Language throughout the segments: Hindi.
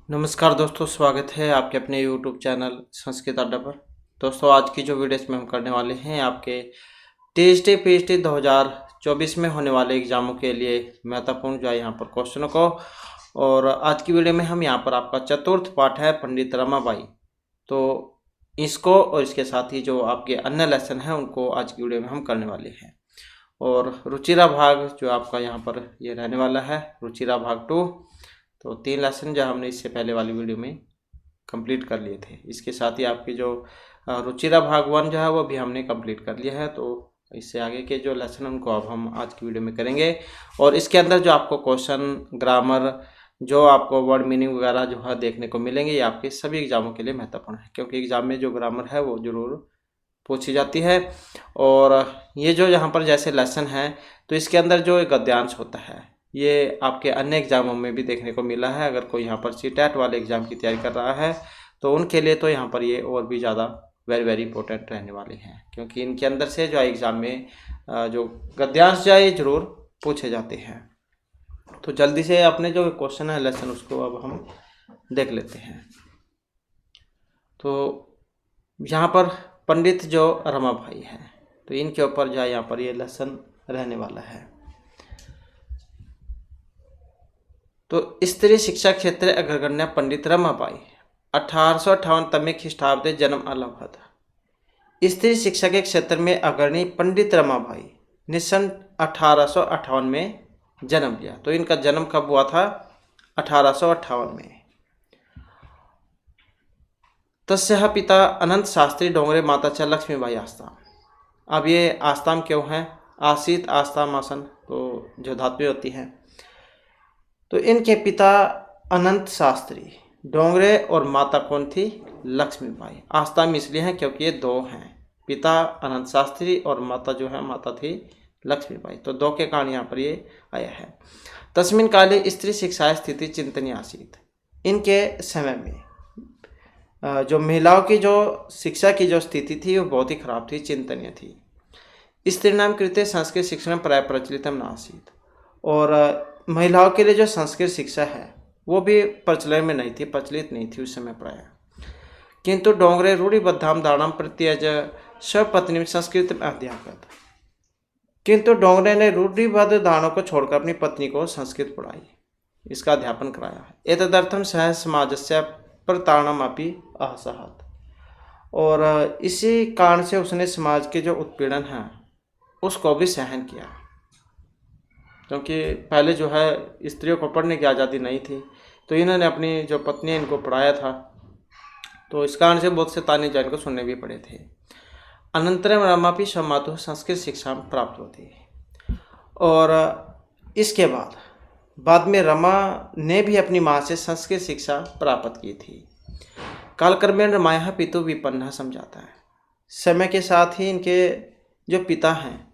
नमस्कार दोस्तों, स्वागत है आपके अपने YouTube चैनल संस्कृत अड्डा पर। दोस्तों, आज की जो वीडियो इसमें हम करने वाले हैं आपके टीएसटी पीएचडी 2024 में होने वाले एग्जामों के लिए महत्वपूर्ण जो है यहाँ पर क्वेश्चनों को। और आज की वीडियो में हम यहाँ पर आपका चतुर्थ पाठ है पंडित रमाबाई, तो इसको और इसके साथ ही जो आपके अन्य लेसन हैं उनको आज की वीडियो में हम करने वाले हैं। और रुचिरा भाग जो आपका यहाँ पर ये रहने वाला है, रुचिरा भाग 2। तो 3 लेसन जो हमने इससे पहले वाली वीडियो में कंप्लीट कर लिए थे। इसके साथ ही आपकी जो रुचिरा भाग 1 जो है वो भी हमने कंप्लीट कर लिया है। तो इससे आगे के जो लेसन उनको अब हम आज की वीडियो में करेंगे। और इसके अंदर जो आपको क्वेश्चन, ग्रामर, जो आपको वर्ड मीनिंग वगैरह जो है देखने को मिलेंगे, ये आपके सभी एग्जामों के लिए महत्वपूर्ण है, क्योंकि एग्जाम में जो ग्रामर है वो ज़रूर पूछी जाती है। और ये जो यहाँ पर जैसे लेसन है, तो इसके अंदर जो एक गद्यांश होता है ये आपके अन्य एग्जामों में भी देखने को मिला है। अगर कोई यहाँ पर सीटेट वाले एग्ज़ाम की तैयारी कर रहा है तो उनके लिए तो यहाँ पर ये और भी ज़्यादा वेरी इंपॉर्टेंट रहने वाले हैं, क्योंकि इनके अंदर से जो है एग्ज़ाम में जो गद्यांश जो है ये ज़रूर पूछे जाते हैं। तो जल्दी से अपने जो क्वेश्चन है लेसन उसको अब हम देख लेते हैं। तो यहाँ पर पंडित जो रमाबाई है, तो इनके ऊपर जो है यहाँ पर ये लेसन रहने वाला है। तो स्त्री शिक्षा क्षेत्र अग्रगण्य पंडित रमाबाई 1858 ख्रीष्टाब्दे जन्म अलभद। स्त्री शिक्षा के क्षेत्र में अग्रणी पंडित रमाबाई ने सन 1858 में जन्म लिया। तो इनका जन्म कब हुआ था? 1858 में। तस्याः पिता अनंत शास्त्री डोंगरे, माता च लक्ष्मीबाई आस्ताम। अब ये आस्ताम क्यों है? आसित, आस्ताम, आसन, तो जो धातुएं होती हैं। तो इनके पिता अनंत शास्त्री डोंगरे और माता कौन थी? लक्ष्मीबाई। आस्ताम इसलिए हैं क्योंकि ये दो हैं, पिता अनंत शास्त्री और माता जो है माता थी लक्ष्मीबाई। तो दो के कारण यहाँ पर ये आया है। तस्मिन काले स्त्री शिक्षा स्थिति चिंतनीय आसीत। इनके समय में जो महिलाओं की जो शिक्षा की जो स्थिति थी वो बहुत ही खराब थी, चिंतनीय थी। स्त्रीणाम कृते संस्कृत शिक्षण प्राय प्रचलितम न आसीत। और महिलाओं के लिए जो संस्कृत शिक्षा है वो भी प्रचलन में नहीं थी, प्रचलित नहीं थी उस समय प्राय। किंतु डोंगरे रूढ़िबद्धाम दानम प्रत्यज स्वपत्नी संस्कृत में अध्यापक। किंतु डोंगरे ने रूढ़िबद्ध दानों को छोड़कर अपनी पत्नी को संस्कृत पढ़ाई, इसका अध्यापन कराया है। एतदर्थम सह समाजस्य प्रताड़नम अपि असहत। और इसी कारण से उसने समाज के जो उत्पीड़न है उसको भी सहन किया, क्योंकि पहले जो है स्त्रियों को पढ़ने की आज़ादी नहीं थी। तो इन्होंने अपनी जो पत्नी इनको पढ़ाया था, तो इस कारण से बहुत से ताने जान को सुनने भी पड़े थे। अनंतरम रमापि स्वमातु संस्कृत शिक्षा प्राप्त होती है। और इसके बाद में रमा ने भी अपनी माँ से संस्कृत शिक्षा प्राप्त की थी। कालक्रमेण रमाया पितु विपन्ना समझाता है। समय के साथ ही इनके जो पिता हैं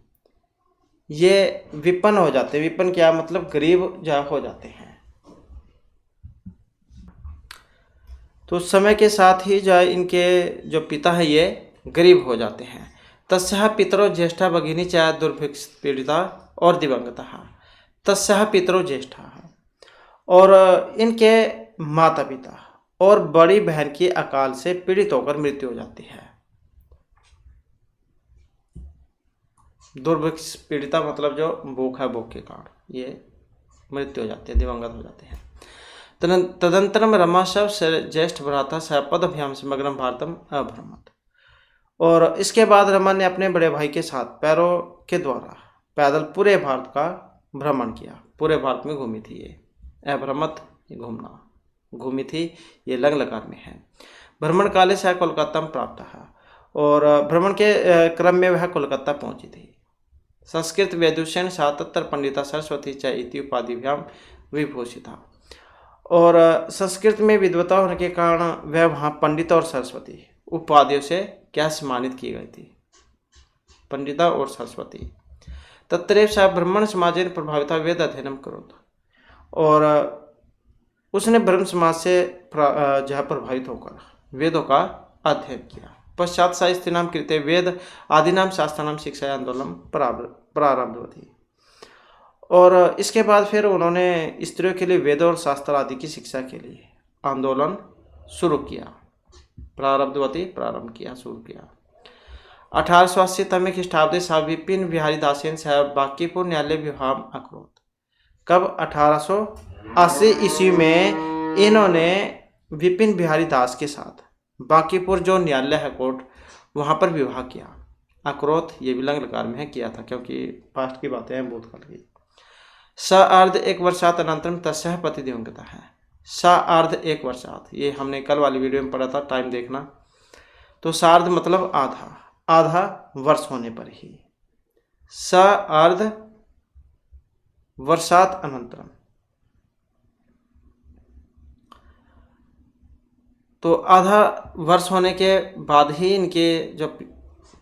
ये विपन्न हो जाते हैं। विपन्न क्या मतलब? गरीब जा हो जाते हैं। तो समय के साथ ही जो है इनके जो पिता है ये गरीब हो जाते हैं। तस्याः पितरो ज्येष्ठा भगिनी च दुर्भिक्ष पीड़िता और दिवंगता। तस्याः पितरो ज्येष्ठा, और इनके माता पिता और बड़ी बहन की अकाल से पीड़ित होकर मृत्यु हो जाती है। दुर्भिक्ष पीड़िता मतलब जो भूख है, भूख के कारण ये मृत्यु हो जाती है, दिवंगत हो जाते हैं। तदंतरम रमा शव ज्येष्ठ भ्राता सपद अभियान समग्रम भारतम अभ्रमत। और इसके बाद रमा ने अपने बड़े भाई के साथ पैरों के द्वारा पैदल पूरे भारत का भ्रमण किया। पूरे भारत में घूमी थी ये, अभ्रमत घूमना, घूमी थी, ये लंग लकार में है। भ्रमण काले से कोलकाता में प्राप्त है। और भ्रमण के क्रम में वह कोलकाता पहुंची थी। संस्कृत वेदुषण 77 पंडिता सरस्वती च इति उपाधिभ्याम विभूषिता। और संस्कृत में विद्वता होने के कारण वह वहाँ पंडिता और सरस्वती उपाधियों से क्या सम्मानित की गई थी? पंडिता और सरस्वती। तत्रैव सा ब्राह्मण समाजेन प्रभाविता वेद अध्ययनम करोत। और उसने ब्रह्म समाज से जहाँ प्रभावित होकर वेदों का अध्ययन किया। पश्चात सा स्त्री नाम कृत्य वेद आदि नाम शास्त्रानाम शिक्षा आंदोलन प्रारंभ होती। और इसके बाद फिर उन्होंने स्त्रियों के लिए वेद और शास्त्र आदि की शिक्षा के लिए आंदोलन शुरू किया। प्रारब्धवती प्रारंभ किया, शुरू किया। 1880 तमे ख्रीष्टाब्दे सा विपिन बिहारी दासेन साहब बांकीपुर न्यायालय विभाग अखरोट। कब? 1880 ईस्वी में इन्होंने विपिन बिहारी दास के साथ बांकीपुर जो न्यायालय है कोर्ट, वहाँ पर विवाह किया। अक्रोत ये भी लंग लकार में है, किया था, क्योंकि पास्ट की बातें हैं, भूतकाल की। स अर्ध एक वर्षात अनंतरम तस्या पति दिवंगता है। स अर्ध एक वर्षात, ये हमने कल वाली वीडियो में पढ़ा था, टाइम देखना। तो सार्ध मतलब आधा, आधा वर्ष होने पर ही। स अर्ध वर्षात अनंतरम, तो आधा वर्ष होने के बाद ही इनके जो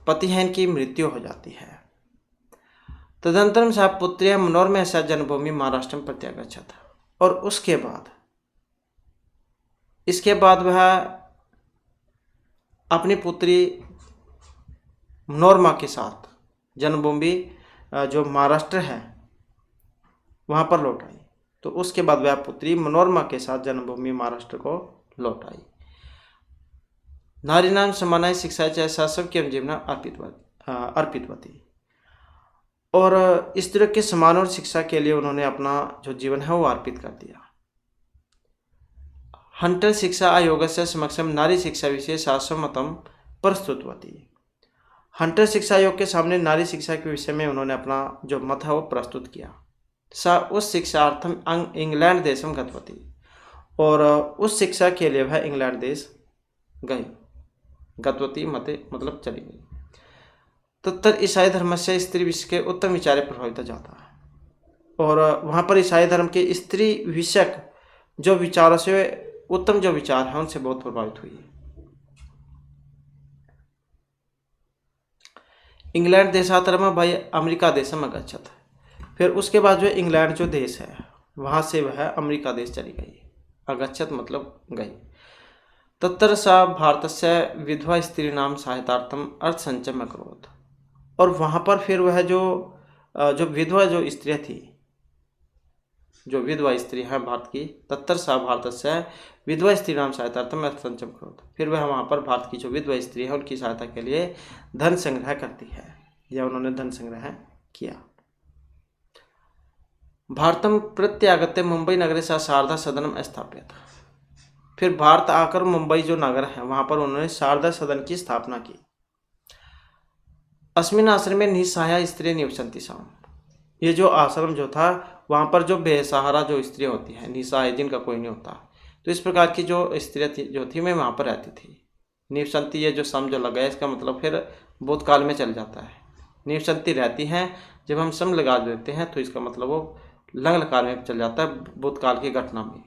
पति हैं इनकी मृत्यु हो जाती है। तदंतरम सा पुत्र्या मनोरम सा जन्मभूमि महाराष्ट्र में प्रत्यागच्छत। और उसके बाद इसके बाद वह अपनी पुत्री मनोरमा के साथ जन्मभूमि जो महाराष्ट्र है वहाँ पर लौट आई। तो उसके बाद वह पुत्री मनोरमा के साथ जन्मभूमि महाराष्ट्र को लौट आई। नारी नाम समानाय शिक्षा चाहे शासव की जीवना अर्पितवती। और स्त्रियों के सम्मान और शिक्षा के लिए उन्होंने अपना जो जीवन है वो अर्पित कर दिया। हंटर शिक्षा आयोग से समक्षम नारी शिक्षा विषय शासवमतम प्रस्तुतवती। हंटर शिक्षा आयोग के सामने नारी शिक्षा के विषय में उन्होंने अपना जो मत है वो प्रस्तुत किया। सा उस शिक्षार्थम इंग्लैंड देशम गतवती। और उस शिक्षा के लिए वह इंग्लैंड देश गई। गतवती मते मतलब चली गई। तत्तर ईसाई धर्म से स्त्री विषय के उत्तम विचार प्रभावित जाता है। और वहाँ पर ईसाई धर्म के स्त्री विषयक जो विचारों से उत्तम जो विचार हैं उनसे बहुत प्रभावित हुई। इंग्लैंड देशात रमाबाई अमेरिका देशम अगच्छत। फिर उसके बाद जो इंग्लैंड जो देश है वहाँ से वह अमेरिका देश चली गई। अगच्छत मतलब गई। तत्तर सा भारत से विधवा स्त्री नाम सहायतार्थम अर्थ संचय अकरोत। और वहाँ पर फिर वह जो विधवा जो स्त्रियाँ थी, जो विधवा स्त्री हैं भारत की, तत्तर सा भारत से विधवा स्त्री नाम सहायतार्थम अर्थ संचय अकरोत। फिर वह वहाँ पर भारत की जो विधवा स्त्री है उनकी सहायता के लिए धन संग्रह करती है, या उन्होंने धन संग्रह किया। भारतम प्रत्यागत्य मुंबई नगरे सा शारदा सदनम स्थापित। फिर भारत आकर मुंबई जो नगर है वहाँ पर उन्होंने शारदा सदन की स्थापना की। अस्मिन आश्रम में निसहाया स्त्री निवसंती शाम। ये जो आश्रम जो था वहाँ पर जो बेसहारा जो स्त्रियाँ होती हैं, निसहाय जिनका कोई नहीं होता, तो इस प्रकार की जो स्त्रियाँ थी जो थी मैं वहाँ पर रहती थी। निवसंती ये जो सम जो लगा है इसका मतलब फिर भूतकाल में चल जाता है। निवसंती रहती हैं, जब हम सम लगा देते हैं तो इसका मतलब वो लंग लकार में चल जाता है, भूतकाल की घटना में।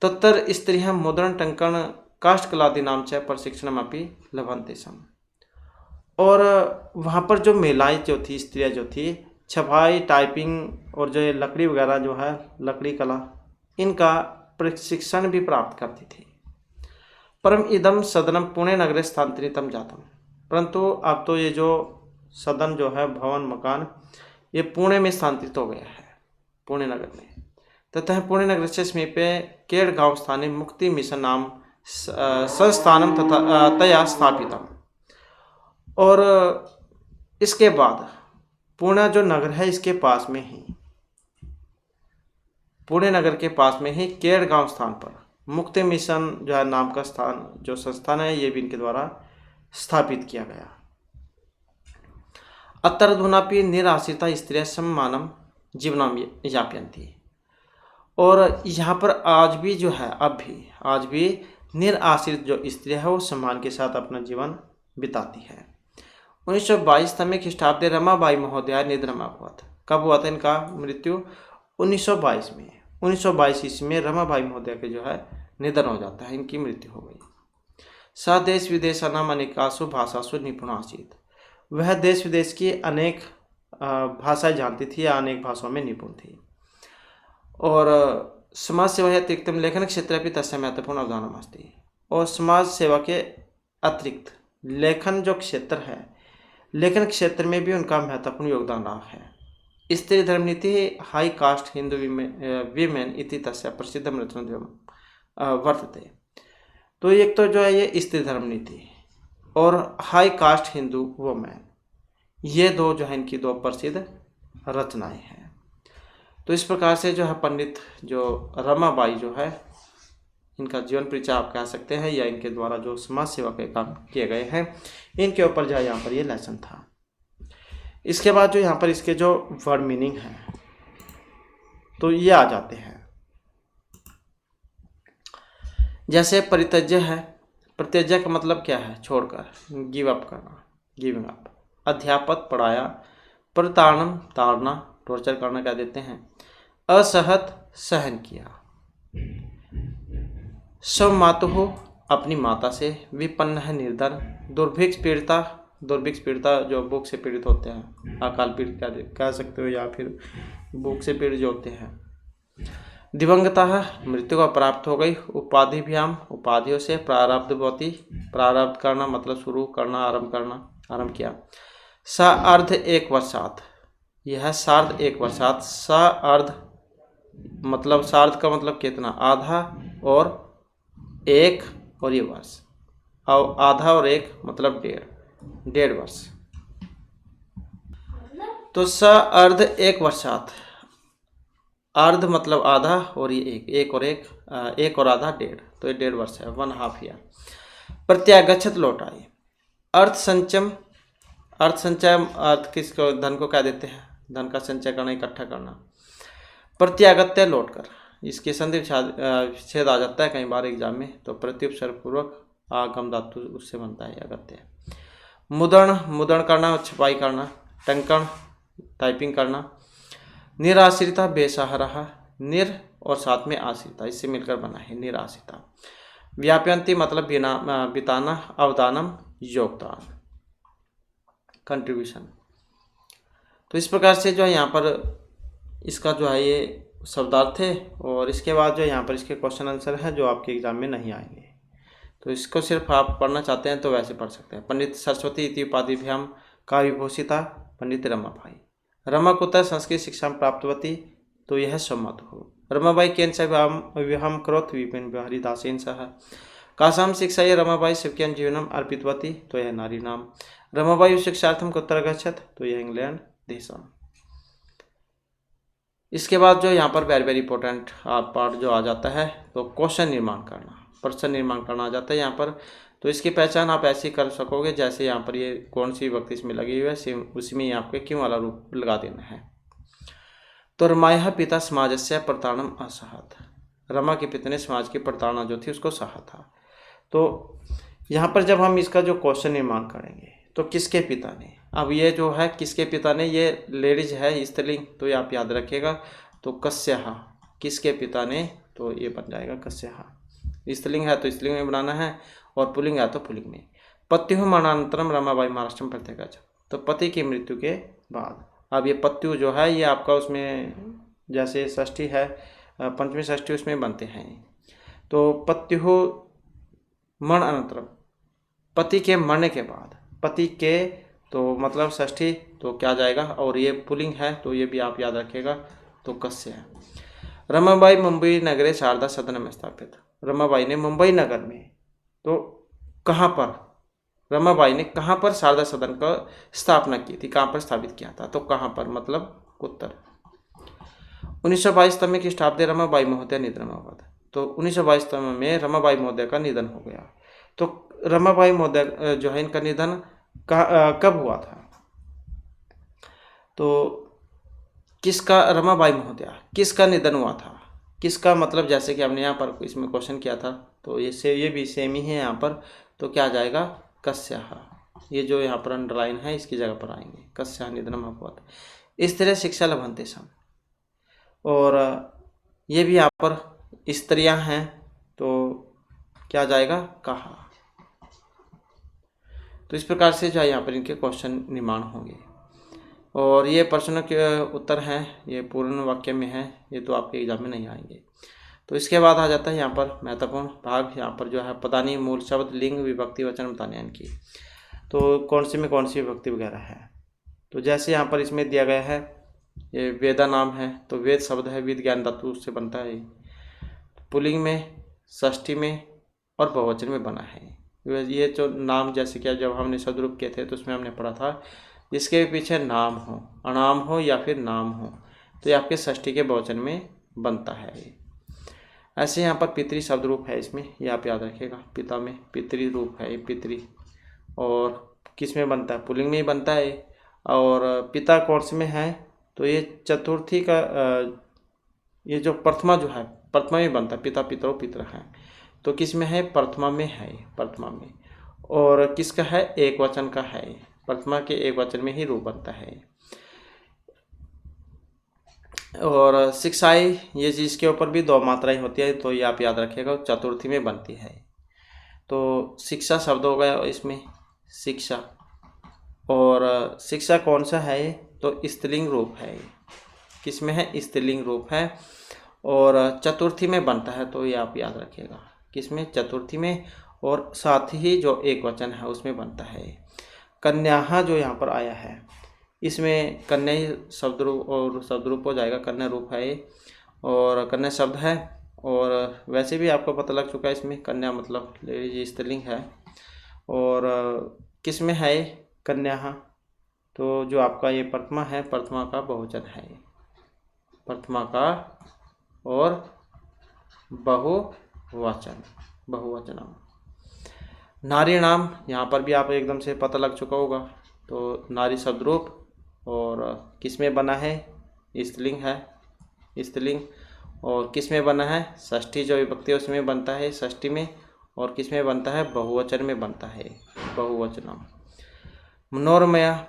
तत्तर स्त्रियाँ मुद्रण टंकन काष्ठकलादि नाम च प्रशिक्षण अपनी लभंते सम। और वहाँ पर जो महिलाएं जो थी, स्त्रियाँ जो थी, छपाई, टाइपिंग और जो लकड़ी वगैरह जो है लकड़ी कला, इनका प्रशिक्षण भी प्राप्त करती थी। परम इदम सदनम पुणे नगरे स्थानांतरितम जातम। परंतु अब तो ये जो सदन जो है भवन मकान ये पुणे में स्थानांतरित हो गया है, पुणे नगर में। तथा पुणे नगर से समीपे केड़ गांव स्थानीय मुक्ति मिशन नाम संस्थानम तथा तया स्थापितम। और इसके बाद पुणे जो नगर है इसके पास में ही, पुणे नगर के पास में ही केड़ गांव स्थान पर मुक्ति मिशन जो है नाम का स्थान जो संस्थान है ये भी इनके द्वारा स्थापित किया गया। अतरधुनापि निराश्रिता स्त्रियां सम्मानम जीवनम यापयन्ति। और यहाँ पर आज भी जो है आज भी निराश्रित जो स्त्री है वो सम्मान के साथ अपना जीवन बिताती है। 1922 में ख्रीष्टाब्दे रमाबाई महोदया निधन हुआ। कब हुआ था इनका मृत्यु? 1922 में। 1922 ईस्वी में रमाबाई महोदया के जो है निधन हो जाता है, इनकी मृत्यु हो गई। सा देश विदेश नाम अनेकासु भाषासु निपुण आसीत। वह देश विदेश की अनेक भाषाएं जानती थी या अनेक भाषाओं में निपुण थी। और समाज सेवा अतिरिक्त लेखन क्षेत्र भी तस्य महत्वपूर्ण अवदानम अस्ति। और समाज सेवा के अतिरिक्त लेखन जो क्षेत्र है, लेखन क्षेत्र में भी उनका महत्वपूर्ण योगदान रहा है। स्त्री धर्म नीति हाई कास्ट हिंदू वीमेन इति तस्य प्रसिद्ध रचना वर्तते। तो एक तो जो है ये स्त्री धर्म नीति और हाई कास्ट हिंदू वुमेन, ये दो जो है इनकी दो प्रसिद्ध रचनाएं हैं। तो इस प्रकार से जो है पंडित जो रमाबाई जो है, इनका जीवन परिचय आप कह सकते हैं, या इनके द्वारा जो समाज सेवा के काम किए गए हैं, इनके ऊपर जो है यहाँ पर ये लेसन था। इसके बाद जो यहाँ पर इसके जो वर्ड मीनिंग है तो ये आ जाते हैं। जैसे परित्यज्य है, परित्यज्य का मतलब क्या है? छोड़कर, गिव अप करना, गिविंग अप। अध्यापक, पढ़ाया। प्रताड़नम, ताड़ना, टॉर्चर करना कह देते हैं। असहत, सहन किया। स्वमातुः, अपनी माता से। विपन्न है, निर्धन। दुर्भिक्ष पीड़िता, दुर्भिक्ष पीड़िता जो भूख से पीड़ित होते हैं, अकाल पीड़ित कह सकते हो, या फिर भूख से पीड़ित जो होते हैं। दिवंगता, मृत्यु को प्राप्त हो गई। उपाधिभ्याम, उपाधियों से। प्रारब्धवती, प्रारब्ध करना मतलब शुरू करना, आरंभ करना, आरंभ किया। सार्ध एक वर्षात, यह है सार्ध एक वर्षात। सार्ध मतलब, सार्ध का मतलब कितना? आधा और एक, और ये वर्ष, और आधा और एक मतलब डेढ़ वर्ष। तो सार्ध एक वर्षात, अर्ध मतलब आधा और ये एक और एक और आधा डेढ़, तो ये डेढ़ वर्ष है, 1/2 ईयर। प्रत्यागच्छत, लौट आई। अर्थ संचय, अर्थ संचय, अर्थ किसको? धन को क्या देते हैं? धन का संचय करना, इकट्ठा करना। प्रत्यागत्य, लौटकर। इसके संधि विच्छेद आ जाता है कई बार एग्जाम में, तो प्रत्युपसर्ग पूर्वक आगम धातु उससे बनता है अगत्य। मुद्रण, मुद्रण करना, छपाई करना। टंकण, टाइपिंग करना। निराश्रिता, बेसहारा। निर और साथ में आश्रिता, इससे मिलकर बना है निराश्रिता। व्याप्यंती मतलब बिताना। अवदानम, योगदान, कंट्रीब्यूशन। तो इस प्रकार से जो है यहाँ पर इसका जो है ये शब्दार्थ है, और इसके बाद जो यहाँ पर इसके क्वेश्चन आंसर है जो आपके एग्जाम में नहीं आएंगे। तो इसको सिर्फ आप पढ़ना चाहते हैं तो वैसे पढ़ सकते हैं। पंडित सरस्वती इति उपाधिभ्याम का विभूषिता पंडित रमाबाई। रमा कुतः संस्कृत शिक्षा प्राप्तवती, तो यह स्वमातुः। रमाबाई केन से विवाहं करोत्? विपिन बिहारी दासेन सह। कासां शिक्षायै रमाबाई स्वकीयं जीवनम् अर्पितवती, तो यह नारी नाम। रमाबाई शिक्षार्थं कुत्र गच्छत्? तो यह इंग्लैंड देशम। इसके बाद जो यहाँ पर वेरी इंपॉर्टेंट पार्ट जो आ जाता है, तो क्वेश्चन निर्माण करना, प्रश्न निर्माण करना आ जाता है यहाँ पर। तो इसकी पहचान आप ऐसे ही कर सकोगे जैसे यहाँ पर ये कौन सी विभक्ति इसमें लगी हुई है, सेम उसी में आपके क्यों वाला रूप लगा देना है। तो रमायः पिता समाजस्य प्रताड़नम असहत, रमा के पिता ने समाज की प्रताड़ना जो थी उसको सहा था। तो यहाँ पर जब हम इसका जो क्वेश्चन निर्माण करेंगे तो किसके पिता ने, अब ये जो है किसके पिता ने, ये लेडीज है स्त्रीलिंग, तो ये आप याद रखिएगा। तो कस्यः, किसके पिता ने, तो ये बन जाएगा कस्यः। स्त्रीलिंग है तो स्त्रीलिंग में बनाना है, और पुल्लिंग है तो पुल्लिंग में। पत्युः मरणानंतरम रमाबाई महाराष्ट्र में प्रत्येक, तो पति की मृत्यु के बाद। अब ये पत्यु जो है ये आपका उसमें जैसे षष्ठी है, पंचमी षष्ठी उसमें बनते हैं। तो पत्युः मरण अनंतरम, पति के मरने के बाद, पति के तो मतलब षष्ठी, तो क्या जाएगा, और ये पुल्लिंग है तो ये भी आप याद रखिएगा, तो कस्य है। रमाबाई मुंबई नगरे शारदा सदन में स्थापित, रमाबाई ने मुंबई नगर में, तो कहाँ पर रमाबाई ने कहाँ पर शारदा सदन का स्थापना की थी, कहाँ पर स्थापित किया था, तो कहाँ पर मतलब उत्तर। 1922 तम में ख्रीष्टाब्दे रमाबाई महोदय निधन अभवत्, तो 1922 तम में रमाबाई महोदय का निधन हो गया। तो रमाबाई महोदय जो है इनका निधन कब हुआ था, तो किसका, रमाबाई महोदय किसका निधन हुआ था, किसका मतलब जैसे कि हमने यहाँ पर इसमें क्वेश्चन किया था, तो ये भी सेम ही है यहाँ पर, तो क्या आ जाएगा कस्याः, ये जो यहाँ पर अंडरलाइन है इसकी जगह पर आएंगे, कस्याः निधनम अभवत्। इस तरह शिक्षा लभन्ते सम, और ये भी यहाँ पर स्त्रियाँ हैं तो क्या जाएगा कहा। तो इस प्रकार से जो है यहाँ पर इनके क्वेश्चन निर्माण होंगे, और ये प्रश्नों के उत्तर हैं, ये पूर्ण वाक्य में है, ये तो आपके एग्जाम में नहीं आएंगे। तो इसके बाद आ जाता है यहाँ पर महत्वपूर्ण भाग, यहाँ पर जो है पदानी, मूल शब्द, लिंग, विभक्ति, वचन बताने इनकी, तो कौन सी में कौन सी विभक्ति वगैरह है। तो जैसे यहाँ पर इसमें दिया गया है, ये वेदा नाम है, तो वेद शब्द है, विद ज्ञान धातु उससे बनता है। पुल्लिंग में षष्ठी में और बहुवचन में बना है। ये जो नाम, जैसे कि जब हमने सदरूप किए थे तो उसमें हमने पढ़ा था, जिसके पीछे नाम हो, अनाम हो या फिर नाम हो, तो ये आपके षष्ठी के बहुवचन में बनता है। ऐसे यहाँ पर पितृ शब्द रूप है, इसमें ये आप याद रखिएगा। पिता में पितृ रूप है, ये पितृ, और किस में बनता है? पुल्लिंग में ही बनता है। और पिता कौन से में है? तो ये चतुर्थी का ये जो प्रथमा जो है, प्रथमा में बनता है। पिता पितरो पितर है, तो किस में है? प्रथमा में है, प्रथमा में। और किसका है? एक वचन का है। प्रथमा के एक वचन में ही रूप बनता है। और शिक्षाएं, ये चीज़ के ऊपर भी 2 मात्राएं होती है, तो ये आप याद रखिएगा, चतुर्थी में बनती है। तो शिक्षा शब्द हो गया इसमें, शिक्षा। और शिक्षा कौन सा है? तो स्त्रीलिंग रूप है। किस में है? स्त्रीलिंग रूप है। और चतुर्थी में बनता है, तो ये आप याद रखिएगा, किसमें? चतुर्थी में। और साथ ही जो एक वचन है उसमें बनता है। कन्या जो यहाँ पर आया है, इसमें कन्या ही शब्द रूप और शब्द रूप हो जाएगा, कन्या रूप है ये, और कन्या शब्द है। और वैसे भी आपको पता लग चुका है, इसमें कन्या मतलब लेडीज स्त्रीलिंग है। और किस में है कन्या? तो जो आपका ये प्रथमा है, प्रथमा का बहुवचन है, प्रथमा का और बहुवचन, बहुवचनम। नारी नाम, यहाँ पर भी आप एकदम से पता लग चुका होगा। तो नारी शब्द रूप, और किस में बना है? स्त्रीलिंग है, स्त्रीलिंग। और किस में बना है? षष्ठी जो विभक्ति है उसमें बनता है, षष्ठी में। और किस में बनता है? बहुवचन में बनता है, बहुवचनम। मनोरमया,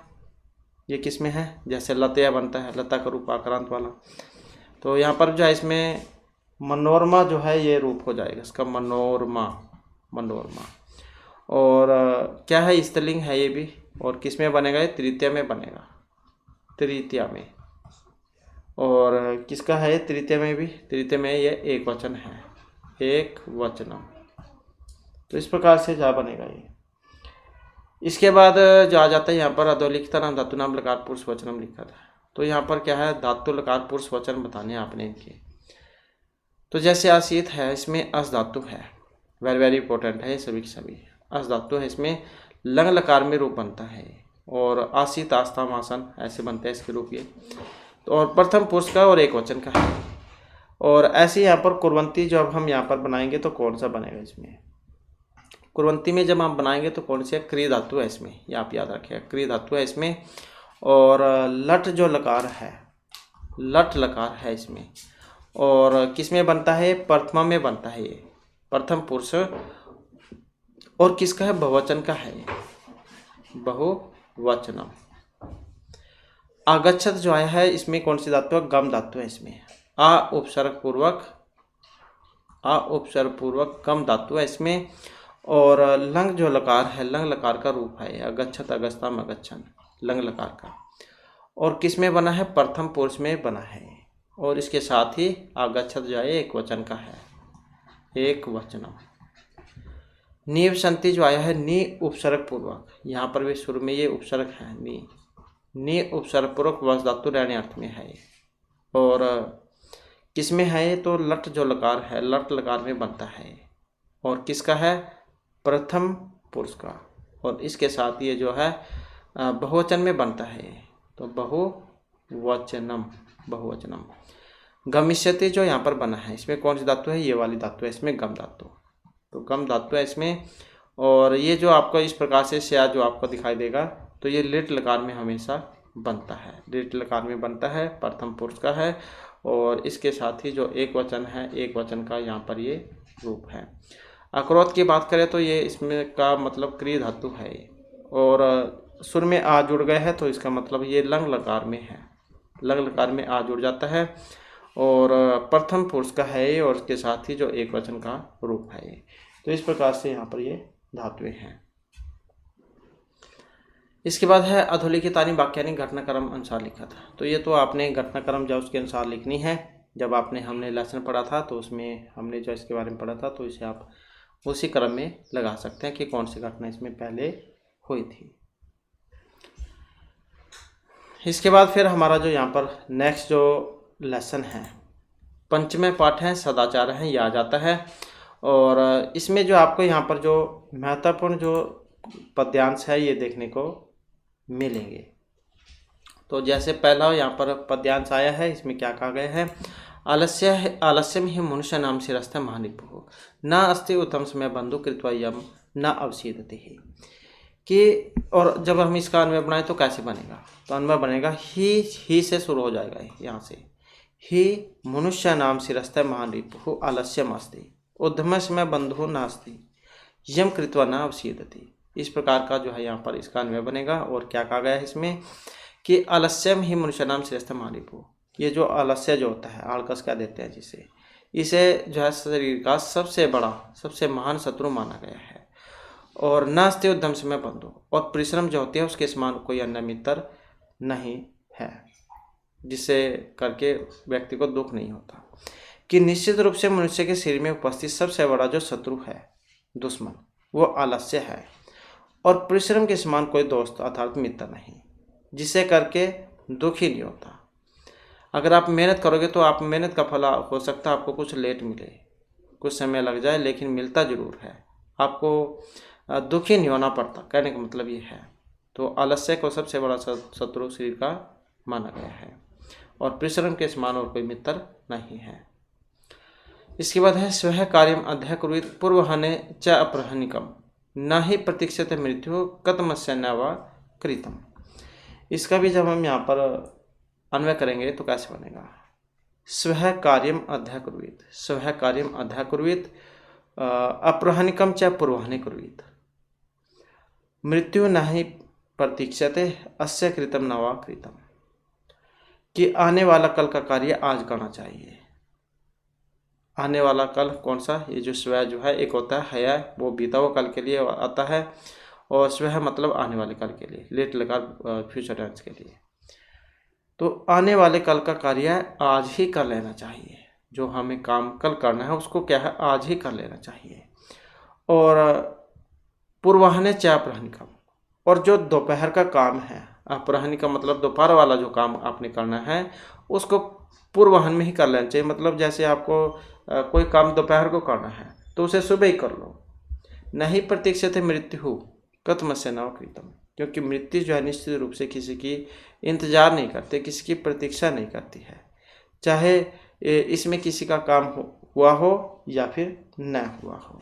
ये किस में है? जैसे लतया बनता है, लता का रूप आक्रांत वाला, तो यहाँ पर जो है इसमें मनोरमा जो है ये रूप हो जाएगा इसका, मनोरमा, मनोरमा। और क्या है? स्त्रीलिंग है ये भी। और किस में बनेगा? ये तृतीया में बनेगा, तृतीया में। और किसका है? तृतीया में भी, तृतीया में ये एक वचन है, एक वचनम। तो इस प्रकार से जा बनेगा ये। इसके बाद जो आ जाता है यहाँ पर अधोलिखित नाम धातु नाम लकार पुरुष वचनम लिखा था। तो यहाँ पर क्या है? धातु लकार पुरुष वचन बताने आपने इनके। तो जैसे आसीत है, इसमें अस धातु है, वेरी वेरी इंपॉर्टेंट है, सभी के सभी अस धातु है। इसमें लंग लकार में रूप बनता है। और आसीत आस्था मासन ऐसे बनते हैं इसके रूप ये। तो और प्रथम पुरुष का और एक वचन का है। और ऐसे यहाँ पर कुर्वंती जो अब हम यहाँ पर बनाएंगे तो कौन सा बनेगा? इसमें कुर्वंती में जब आप बनाएंगे तो कौन सी है? क्रिय धातु है इसमें, ये आप याद रखिएगा, क्रिय धातु है इसमें। और लट जो लकार है, लट लकार है इसमें। और किस में बनता है? प्रथमा में बनता है ये, प्रथम पुरुष। और किसका है? बहुवचन का है ये, बहुवचनम। आगच्छत जो आया है, इसमें कौन सी धातु है? गम धातु है इसमें। आ उपसर्ग पूर्वक, आ उपसर्ग पूर्वक गम धातु है इसमें। और लंग जो लकार है, लंग लकार का रूप है अगच्छत, अगस्ताम, अगच्छन, लंग लकार का। और किस में बना है? प्रथम पुरुष में बना है। और इसके साथ ही आगच्छत जो है एक वचन का है, एक वचनम। नीव संति जो आया है, नी उपसर्ग पूर्वक, यहाँ पर भी शुरू में ये उपसर्ग है, नी, नी उपसर्ग पूर्वक वश धातु रहने अर्थ में है। और किस में है? तो लट जो लकार है, लट लकार में बनता है। और किसका है? प्रथम पुरुष का। और इसके साथ ये जो है बहुवचन में बनता है, तो बहुवचनम, बहुवचनम। गमिष्यति जो यहाँ पर बना है, इसमें कौन सी धातु है? ये वाली धातु है इसमें, गम धातु। तो गम धातु है इसमें। और ये जो आपको इस प्रकार से स्या जो आपको दिखाई देगा, तो ये लिट लकार में हमेशा बनता है, लिट लकार में बनता है, प्रथम पुरुष का है। और इसके साथ ही जो एक वचन है, एक वचन का यहाँ पर ये रूप है। अक्रोध की बात करें तो ये इसमें का मतलब क्रिय धातु है। और सुर में आ जुड़ गए है, तो इसका मतलब ये लंग लकार में है, लंग लकार में आ जुड़ जाता है। और प्रथम पुरुष का है, और इसके साथ ही जो एक वचन का रूप है। तो इस प्रकार से यहाँ पर ये धातुएं हैं। इसके बाद है अधोलिखितानि वाक्यानि घटनाक्रम अनुसार लिखा था। तो ये तो आपने घटनाक्रम जो उसके अनुसार लिखनी है, जब आपने हमने लेसन पढ़ा था तो उसमें हमने जो इसके बारे में पढ़ा था, तो इसे आप उसी क्रम में लगा सकते हैं कि कौन सी घटना इसमें पहले हुई थी। इसके बाद फिर हमारा जो यहाँ पर नेक्स्ट जो लेसन है, पंचमें पाठ है, सदाचार है, यह आ जाता है। और इसमें जो आपको यहाँ पर जो महत्वपूर्ण जो पद्यांश है ये देखने को मिलेंगे। तो जैसे पहला यहाँ पर पद्यांश आया है, इसमें क्या कहा गया है, आलस्यम ही मनुष्य नाम शिरस्थ महानिपुः न अस्ति उत्तम समय बंधु कृत्वा यम न अवसीदति ही। कि और जब हम इसका अन्वय बनाए तो कैसे बनेगा, तो अन्वय बनेगा ही से शुरू हो जाएगा, यहाँ से ही मनुष्य नाम शिरस्थ महानिपुः आलस्यम अस्ति उद्यम समय बंधु नास्ति यम कृत्वा न अवसीदति। इस प्रकार का जो है यहाँ पर इसका अन्वय बनेगा। और क्या कहा गया है इसमें कि आलस्यम ही मनुष्य नाम श्रेष्ठ महानिपुः, ये जो आलस्य जो होता है, आलकस क्या देते हैं जिसे, इसे जो है शरीर का सबसे बड़ा सबसे महान शत्रु माना गया है। और नास्ति उद्यम समय बंधु, और परिश्रम जो होती है उसके समान कोई अन्य मित्र नहीं है, जिससे करके व्यक्ति को दुख नहीं होता। कि निश्चित रूप से मनुष्य के शरीर में उपस्थित सबसे बड़ा जो शत्रु है, दुश्मन, वो आलस्य है। और परिश्रम के समान कोई दोस्त अर्थात मित्र नहीं, जिसे करके दुख ही नहीं होता। अगर आप मेहनत करोगे तो आप मेहनत का फल हो सकता है आपको कुछ लेट मिले, कुछ समय लग जाए, लेकिन मिलता जरूर है, आपको दुखी नहीं होना पड़ता। कहने का मतलब ये है। तो आलस्य को सबसे बड़ा शत्रु शरीर का माना गया है, और परिश्रम के समान और कोई मित्र नहीं है। इसके बाद है स्वह कार्यम अध्यय कुर्वीत पूर्वहने च अपरहनिकम न ही प्रतीक्षते मृत्यु कतमस्य न वा कृतम। इसका भी जब हम यहाँ पर अन्वय करेंगे तो कैसे बनेगा, स्वह कार्यम अध्यय कुर्वीत, स्वह कार्यम अध्यय कुर्वीत अपरहनिकम च पूर्वहने कुर्वीत मृत्यु न ही प्रतीक्षते अस्य कृतम न वा कृतम। कि आने वाला कल का कार्य आज करना चाहिए। आने वाला कल कौन सा, ये जो स्वह जो है, एक होता है वो बीता हुआ कल के लिए आता है, और स्वह मतलब आने वाले कल के लिए, लेट लगा फ्यूचर टेंस के लिए। तो आने वाले कल का कार्य आज ही कर लेना चाहिए। जो हमें काम कल करना है उसको क्या है, आज ही कर लेना चाहिए। और पूर्वाह्ने च अपराह्निकम, और जो दोपहर का काम है, अपराह्न का मतलब दोपहर वाला जो काम आपने करना है उसको पूर्वाह्न में ही कर लेना चाहिए। मतलब जैसे आपको कोई काम दोपहर को करना है तो उसे सुबह ही कर लो। नहीं प्रतीक्षित मृत्यु कतमस्य न कृतम, क्योंकि मृत्यु जो है निश्चित रूप से किसी की इंतजार नहीं करते, किसी की प्रतीक्षा नहीं करती है, चाहे इसमें किसी का काम हुआ हो या फिर न हुआ हो।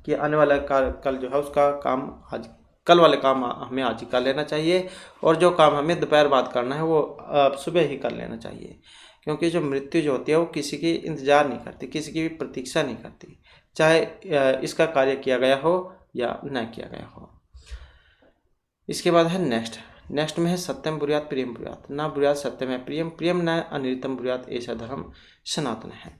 कि आने वाला कल जो है उसका काम आज, कल वाले काम हमें आज ही कर लेना चाहिए, और जो काम हमें दोपहर बाद करना है वो सुबह ही कर लेना चाहिए। क्योंकि जो मृत्यु जो होती है वो किसी की इंतजार नहीं करती, किसी की भी प्रतीक्षा नहीं करती, चाहे इसका कार्य किया गया हो या न किया गया हो। इसके बाद है नेक्स्ट में है सत्यम ब्रूयात प्रियम ब्रूयात न ब्रूयात सत्यम है प्रियम प्रियम न अनितम ब्रूयात ऐसा धर्म सनातन है।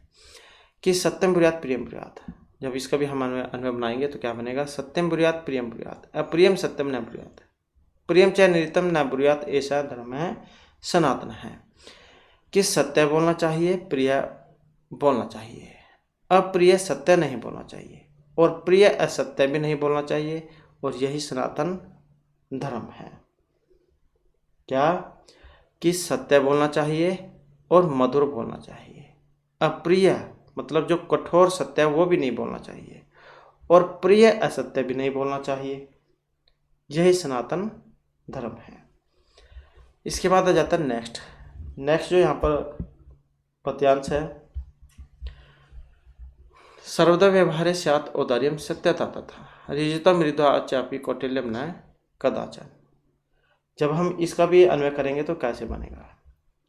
कि सत्यम ब्रूयात प्रियम ब्रूयात, जब इसका भी हम अन्वय बनाएंगे तो क्या बनेगा, सत्यम ब्रूयात प्रियम ब्रूयात अप्रियम सत्यम न ब्रूयात प्रियम च निरितम न ब्रूयात ऐसा धर्म है सनातन है। कि सत्य बोलना चाहिए, प्रिय बोलना चाहिए, अप्रिय सत्य नहीं बोलना चाहिए, और प्रिय असत्य भी नहीं बोलना चाहिए, और यही सनातन धर्म है। क्या, कि सत्य बोलना चाहिए और मधुर बोलना चाहिए, अप्रिय मतलब जो कठोर सत्य है वो भी नहीं बोलना चाहिए, और प्रिय असत्य भी नहीं बोलना चाहिए, यही सनातन धर्म है। इसके बाद आ जाता है नेक्स्ट जो यहाँ पर पद्यांश है, सर्वदा व्यवहारे स्यात् औदार्यम सत्यता तथा ऋजुता मृदुता चापि कौटिल्यम न कदाचन। जब हम इसका भी अन्वय करेंगे तो कैसे बनेगा,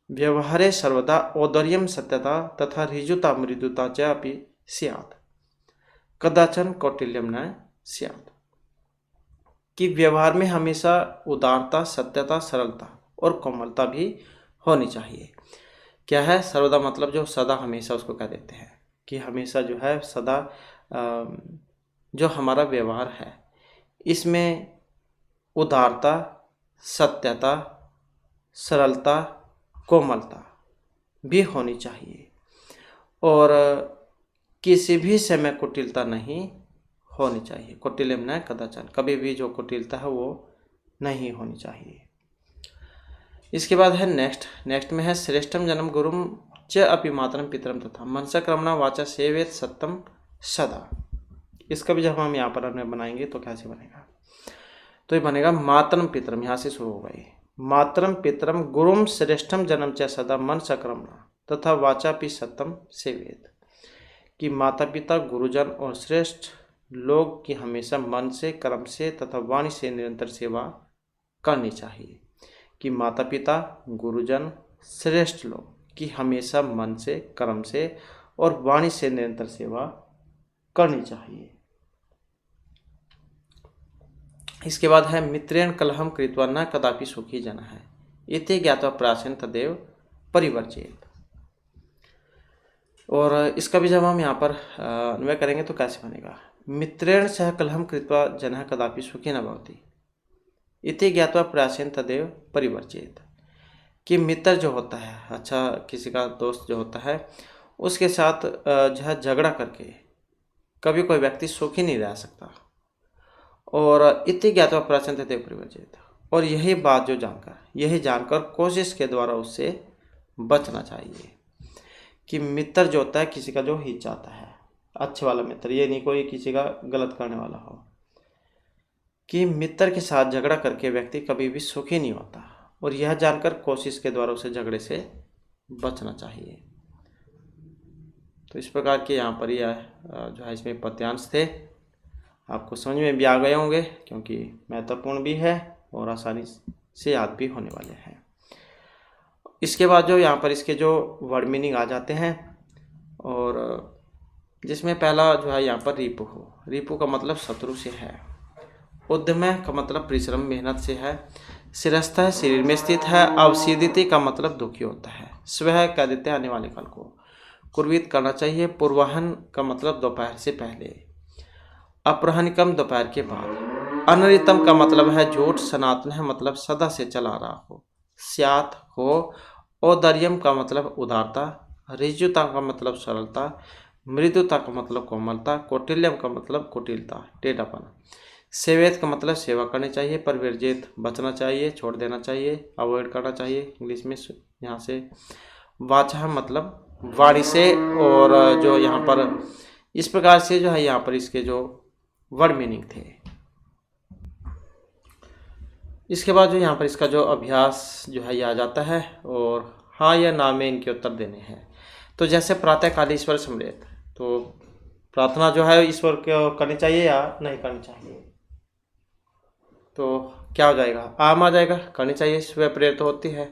व्यवहारे सर्वदा औदार्यम सत्यता तथा ऋजुता मृदुता चापि स्यात् कदाचन कौटिल्यम न स्यात्। कि व्यवहार में हमेशा उदारता, सत्यता, सरलता और कोमलता भी होनी चाहिए। क्या है, सर्वदा मतलब जो सदा हमेशा उसको कह देते हैं, कि हमेशा जो है सदा जो हमारा व्यवहार है इसमें उदारता, सत्यता, सरलता, कोमलता भी होनी चाहिए, और किसी भी समय कुटिलता नहीं होनी चाहिए। कुटिलम न कदाचन, कभी भी जो कुटिलता है वो नहीं होनी चाहिए। इसके बाद है नेक्स्ट में है श्रेष्ठम जन्म गुरुम च अपि मातरम पितरम तथा मनसा क्रमणा वाचा सेवेत सत्यम सदा। इसका भी जब हम यहाँ पर अन्वय बनाएंगे तो कैसे बनेगा, तो ये बनेगा मातरम पितरम, यहाँ से शुरू होगा ये। मातरम पितरम गुरुम श्रेष्ठम जन्म च सदा मन सकरम तथा वाचा पी सत्यम सेवेद, कि माता पिता गुरुजन और श्रेष्ठ लोग की हमेशा मन से कर्म से तथा वाणी से निरंतर सेवा करनी चाहिए। कि माता पिता गुरुजन श्रेष्ठ लोग की हमेशा मन से कर्म से और वाणी से निरंतर सेवा करनी चाहिए। इसके बाद है मित्रेण कलहम कृत्वा न कदापि सुखी जन है, इति ज्ञात्वा प्राचीन तदेव परिवर्जित। और इसका भी जब हम यहाँ पर अन्वय करेंगे तो कैसे बनेगा, मित्रेण सह कलहम कृत्वा जनः कदापि सुखी न भवति, इति ज्ञात्वा प्राचीन तदेव परिवर्जित। कि मित्र जो होता है, अच्छा किसी का दोस्त जो होता है, उसके साथ जो है झगड़ा करके कभी कोई व्यक्ति सुखी नहीं रह सकता। और इति ज्ञात्वा प्राचीन तदेव परिवर्जित, और यही बात जो यही जानकर कोशिश के द्वारा उससे बचना चाहिए। कि मित्र जो होता है किसी का जो हित चाहता है, अच्छे वाला मित्र, ये नहीं कोई किसी का गलत करने वाला हो। कि मित्र के साथ झगड़ा करके व्यक्ति कभी भी सुखी नहीं होता, और यह जानकर कोशिश के द्वारा उसे झगड़े से बचना चाहिए। तो इस प्रकार के यहाँ पर यह जो है इसमें पद्यांश थे, आपको समझ में भी आ गए होंगे, क्योंकि महत्वपूर्ण भी है और आसानी से याद भी होने वाले हैं। इसके बाद जो यहाँ पर इसके जो वर्ड मीनिंग आ जाते हैं, और जिसमें पहला जो है यहाँ पर रिपु हो, रिपु का मतलब शत्रु से है। उद्यम का मतलब परिश्रम मेहनत से है। शिरस्थ है शरीर में स्थित है। अवसीदिति का मतलब दुखी होता है। स्वह कह देते हैं आने वाले काल को। कुर्वित करना चाहिए। पूर्वाहन का मतलब दोपहर से पहले। अपराह्निकम दोपहर के बाद। अनरितम का मतलब है झूठ। सनातन है मतलब सदा से चला रहा हो। स्यात हो। औदर्यम का मतलब उदारता। ऋजुता का मतलब सरलता। मृदुता का मतलब कोमलता। कौटिल्यम का मतलब कुटिलता, टेढ़ापन। सेवेत का मतलब सेवा करनी चाहिए। परवर्जित बचना चाहिए, छोड़ देना चाहिए, अवॉइड करना चाहिए इंग्लिश में। यहाँ से वाचा मतलब वाणी से, और जो यहाँ पर इस प्रकार से जो है यहाँ पर इसके जो वर्ड मीनिंग थे। इसके बाद जो यहाँ पर इसका जो अभ्यास जो है ये आ जाता है, और हाँ या ना में इनके उत्तर देने हैं। तो जैसे प्रातःकाल ईश्वर स्मृत, तो प्रार्थना जो है ईश्वर को करनी चाहिए या नहीं करनी चाहिए, तो क्या हो जाएगा, आम आ जाएगा, करनी चाहिए, स्व प्रेरित होती है।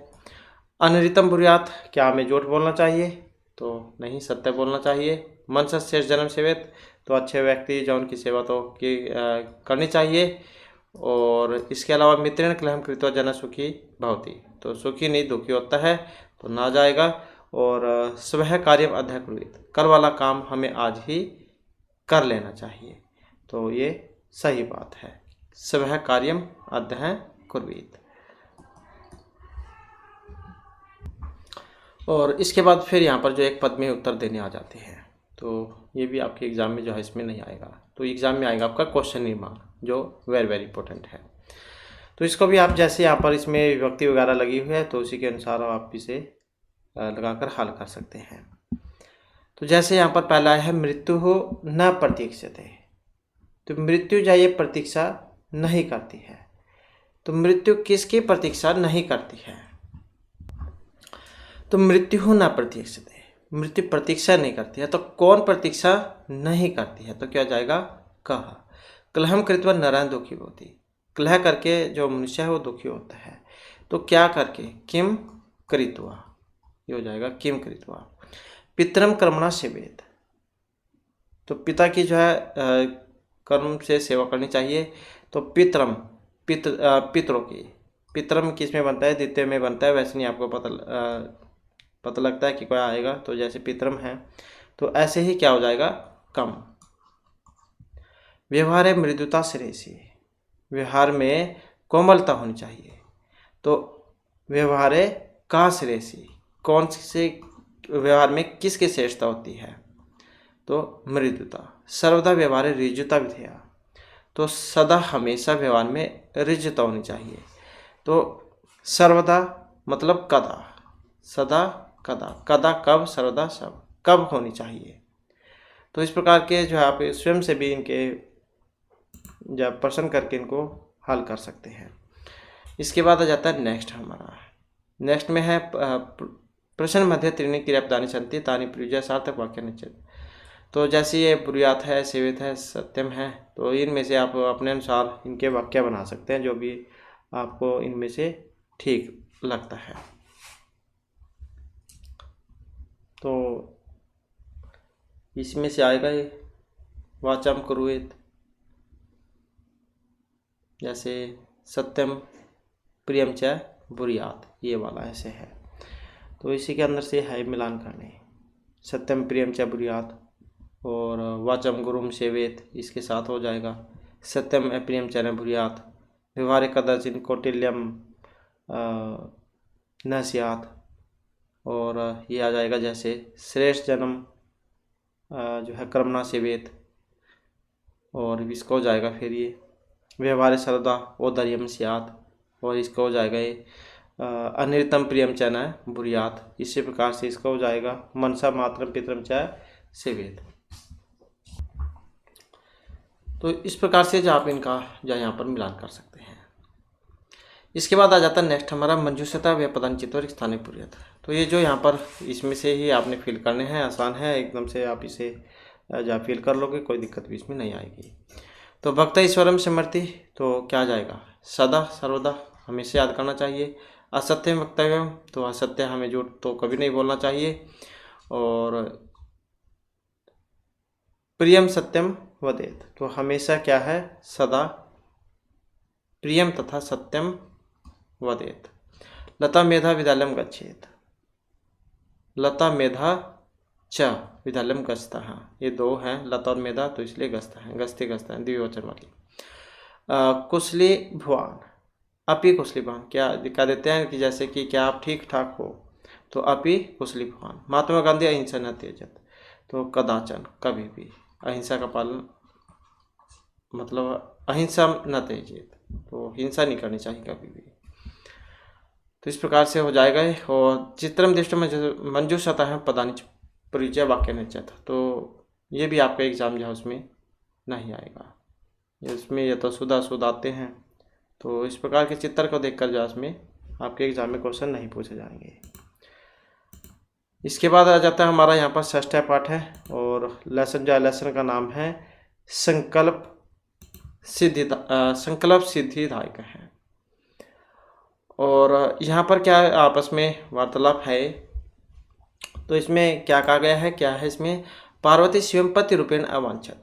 अनृतम बुरियात, क्या हमें झूठ बोलना चाहिए, तो नहीं, सत्य बोलना चाहिए। मन सत्य जन्म सेवित, तो अच्छे व्यक्ति जो उनकी सेवा तो करनी चाहिए। और इसके अलावा मित्रेण कलहम कृत्वा जन सुखी भवति, तो सुखी नहीं दुखी होता है, तो ना जाएगा। और स्वह कार्यम अध्यय कुर्वीत, कल वाला काम हमें आज ही कर लेना चाहिए, तो ये सही बात है। स्वह कार्यम अध्यय कुर्वीत। और इसके बाद फिर यहाँ पर जो एक पद में उत्तर देने आ जाते हैं, तो ये भी आपके एग्जाम में जो है इसमें नहीं आएगा, तो एग्जाम में आएगा आपका क्वेश्चन निर्माण, जो वेरी वेरी इंपॉर्टेंट है। तो इसको भी आप जैसे यहाँ पर इसमें विभक्ति वगैरह लगी हुई है, तो उसी के अनुसार आप इसे लगाकर हल कर सकते हैं। तो जैसे यहाँ पर पहला है मृत्यु हो न प्रतीक्षते, तो मृत्यु जो ये प्रतीक्षा नहीं करती है। तो मृत्यु किसकी प्रतीक्षा नहीं करती है, तो मृत्यु हो न प्रतीक्षते, मृत्यु प्रतीक्षा नहीं करती है, तो कौन प्रतीक्षा नहीं करती है, तो क्या जाएगा कह। कलहम कृत्वा नरायण दुखी होती, कलह करके जो मनुष्य है वो दुखी होता है, तो क्या करके, किम कृत्वा, ये हो जाएगा किम कृत्वा। पितरम कर्मणा सेवेत, तो पिता की जो है कर्म से सेवा करनी चाहिए। तो पितरम पितरों की, पितरम किस में बनता है, द्वितीय में बनता है, वैसे नहीं आपको पता लगता है कि क्या आएगा, तो जैसे पितरम है तो ऐसे ही क्या हो जाएगा कम। व्यवहार है मृदुता श्रेयसी, व्यवहार में कोमलता होनी चाहिए, तो व्यवहार है का श्रेयसी, कौन से व्यवहार में किसकी श्रेष्ठता होती है, तो मृदुता। सर्वदा व्यवहार है ऋजुता विधेया, तो सदा हमेशा व्यवहार में ऋजुता होनी चाहिए। तो सर्वदा मतलब कदा, सदा कदा, कदा कब, सर्वदा सब, कब होनी चाहिए। तो इस प्रकार के जो है आप स्वयं से भी इनके जब प्रश्न करके इनको हल कर सकते हैं। इसके बाद आ जाता है नेक्स्ट हमारा। नेक्स्ट में है प्रश्न मध्य त्रीणि क्रियापदानि सन्ति तानि प्रयुज्य सार्थक वाक्य निश्चित। तो जैसे ये ब्रूयात है, सेवित है, सत्यम है, तो इनमें से आप अपने अनुसार इनके वाक्य बना सकते हैं जो भी आपको इनमें से ठीक लगता है। तो इसमें से आएगा ये वाचम कुरुवेत, जैसे सत्यम प्रियम च ब्रूयात, ये वाला ऐसे है। तो इसी के अंदर से है मिलान करने, सत्यम प्रियम च ब्रूयात और वाचम गुरुम सेवेत, इसके साथ हो जाएगा सत्यम अप्रियम च न ब्रूयात, व्यवहारिक कदाचिन कौटिल्यम न स्यात्, और ये आ जाएगा जैसे श्रेष्ठ जन्म जो है कर्मणा सेवेत, और इसका हो जाएगा फिर ये व्यवहारिक सर्वदा औदर्यम स्यात्, और इसका हो जाएगा ये अनिरतम प्रियम च न ब्रूयात। इसी प्रकार से इसका हो जाएगा मनसा मात्रम पितरम च सेवेत। तो इस प्रकार से जो आप इनका जो यहाँ पर मिलान कर सकते हैं। इसके बाद आ जाता है नेक्स्ट हमारा मंजूषता व पदानुचित और स्थानीय पूर्यत। तो ये जो यहाँ पर इसमें से ही आपने फिल करने हैं, आसान है एकदम से, आप इसे जब फिल कर लोगे कोई दिक्कत भी इसमें नहीं आएगी। तो भक्त ईश्वरम स्मृति, तो क्या जाएगा सदा सर्वदा हमेशा याद करना चाहिए। असत्यम वक्तव्यम, तो असत्य हमें झूठ तो कभी नहीं बोलना चाहिए। और प्रियम सत्यम वदेत, तो हमेशा क्या है सदा प्रियम तथा सत्यम वदेत। लता मेधा विद्यालयम गच्छेत, लता मेधा च विद्यालयम गच्छता, हाँ ये दो हैं लता और मेधा, तो इसलिए गच्छता है, गस्ते गच्छता है द्विवचन वाली। कुशली भुवन, अपि कुशली भुवन, क्या दिखा देते हैं कि जैसे कि क्या आप ठीक ठाक हो, तो अपि कुशली भुवन। महात्मा गांधी अहिंसा न त्यजत, तो कदाचन कभी भी अहिंसा का पालन, मतलब अहिंसा न त्यजेत, तो हिंसा नहीं करनी चाहिए कभी भी। तो इस प्रकार से हो जाएगा। और चित्रम दृष्टि मंजूषता है पदानि परिचय वाक्य निश्चित, तो ये भी आपका एग्जाम जो है उसमें नहीं आएगा, इसमें ये तो सुधा आते हैं। तो इस प्रकार के चित्र को देखकर जो इसमें आपके एग्जाम में क्वेश्चन नहीं पूछे जाएंगे। इसके बाद आ जाता है हमारा यहाँ पर षष्ठ पाठ है, और लेसन जो है लेसन का नाम है संकल्प सिद्धिदायक है। और यहाँ पर क्या आपस में वार्तालाप है, तो इसमें क्या कहा गया है, क्या है इसमें, पार्वती शिवम पति रूपेण अवांछत,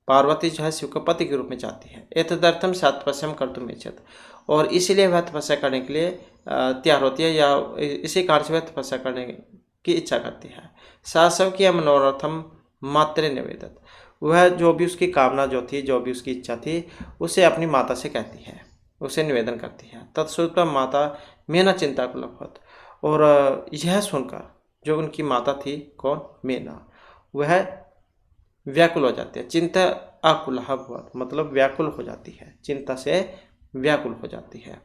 पार्वती जो है शिव को पति के रूप में चाहती है। एतदर्थम तपस्या कर्तुम इच्छत, और इसीलिए वह तपस्या करने के लिए तैयार होती है, या इसी कारण से वह तपस्या करने की इच्छा करती है। सासव की मनोरथम मात्र निवेदत, वह जो भी उसकी कामना जो थी, जो भी उसकी इच्छा थी, उसे अपनी माता से कहती है, उसे निवेदन करती है। तत्श्रुत्वा माता मेना चिंता कुलभवत, और यह सुनकर जो उनकी माता थी, कौन, मेना, वह व्याकुल हो जाती है। चिंता आकुलः भवत, मतलब व्याकुल हो जाती है, चिंता से व्याकुल हो जाती है।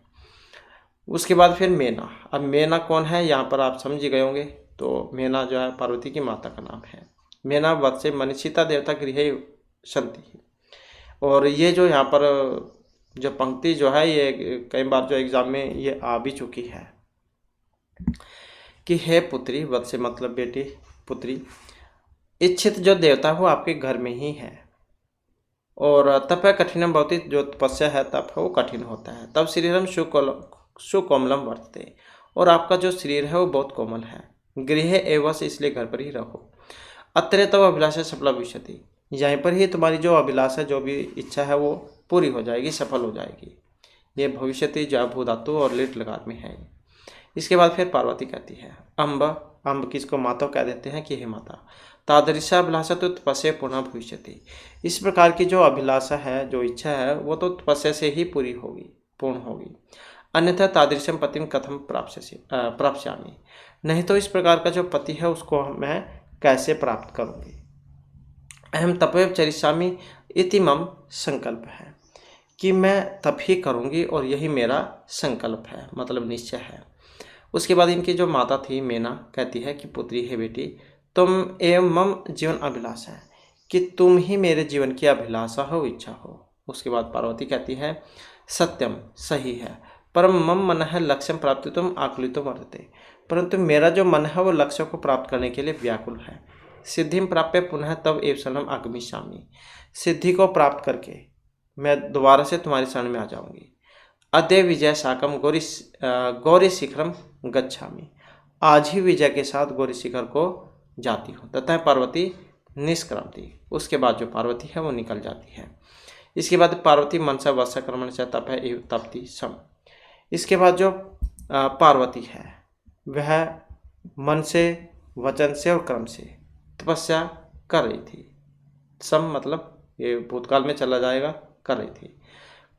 उसके बाद फिर मेना, अब मेना कौन है यहाँ पर आप समझ गए होंगे, तो मेना जो है पार्वती की माता का नाम है। मेना वत से मनीषिता देवता गृह संति, और ये जो यहाँ पर जो पंक्ति जो है ये कई बार जो एग्जाम में ये आ भी चुकी है कि हे पुत्री, वत से मतलब बेटी पुत्री, इच्छित जो देवता वो आपके घर में ही है, और तप है कठिनम भवति, जो तपस्या है तप है वो कठिन होता है। तब शरीरम सुकोमलम वर्तते, और आपका जो शरीर है वो बहुत कोमल है। गृह एवं, इसलिए घर पर ही रहो। अत्र तब अभिलाषा सफला भविष्यति, यहीं पर ही तुम्हारी जो अभिलाषा, जो भी इच्छा है वो पूरी हो जाएगी, सफल हो जाएगी। ये भविष्यति जो भूधातु और लिट लकार में है। इसके बाद फिर पार्वती कहती है अम्ब, अम्ब किसको माता कह देते हैं कि हे माता, तादृशा अभिलाषा तो तपस्या पूर्ण भविष्यति, इस प्रकार की जो अभिलाषा है, जो इच्छा है, वो तो तपस्या से ही पूरी होगी, पूर्ण होगी। अन्यथा तादृशम पतिम कथम प्राप्स्यामि, नहीं तो इस प्रकार का जो पति है उसको मैं कैसे प्राप्त करूँगी। अहम तपैव चरिष्यामि इति मम संकल्प है, कि मैं तप ही करूँगी और यही मेरा संकल्प है, मतलब निश्चय है। उसके बाद इनकी जो माता थी मेना कहती है कि पुत्री है बेटी, तुम एवं मम जीवन अभिलाषा है, कि तुम ही मेरे जीवन की अभिलाषा हो, इच्छा हो। उसके बाद पार्वती कहती है सत्यम, सही है, परम मम मन है लक्ष्यम प्राप्ति तुम आकुलितो वर्तते, परंतु मेरा जो मन है वो लक्ष्य को प्राप्त करने के लिए व्याकुल है। सिद्धिम प्राप्य पुनः तब एव शरणम आगमिष्यामि, सिद्धि को प्राप्त करके मैं दोबारा से तुम्हारी शरण में आ जाऊंगी। अद्य विजय साकम गौरी शिखरम गच्छामि, आज ही विजय के साथ गौरी शिखर को जाती हूँ। तथा पार्वती निष्क्रांति, उसके बाद जो पार्वती है वो निकल जाती है। इसके बाद पार्वती मनसा वशक्रमण से तप है एव तपति सम। इसके बाद जो पार्वती है वह मन से, वचन से और कर्म से तपस्या कर रही थी। सम मतलब ये भूतकाल में चला जाएगा, कर रही थी।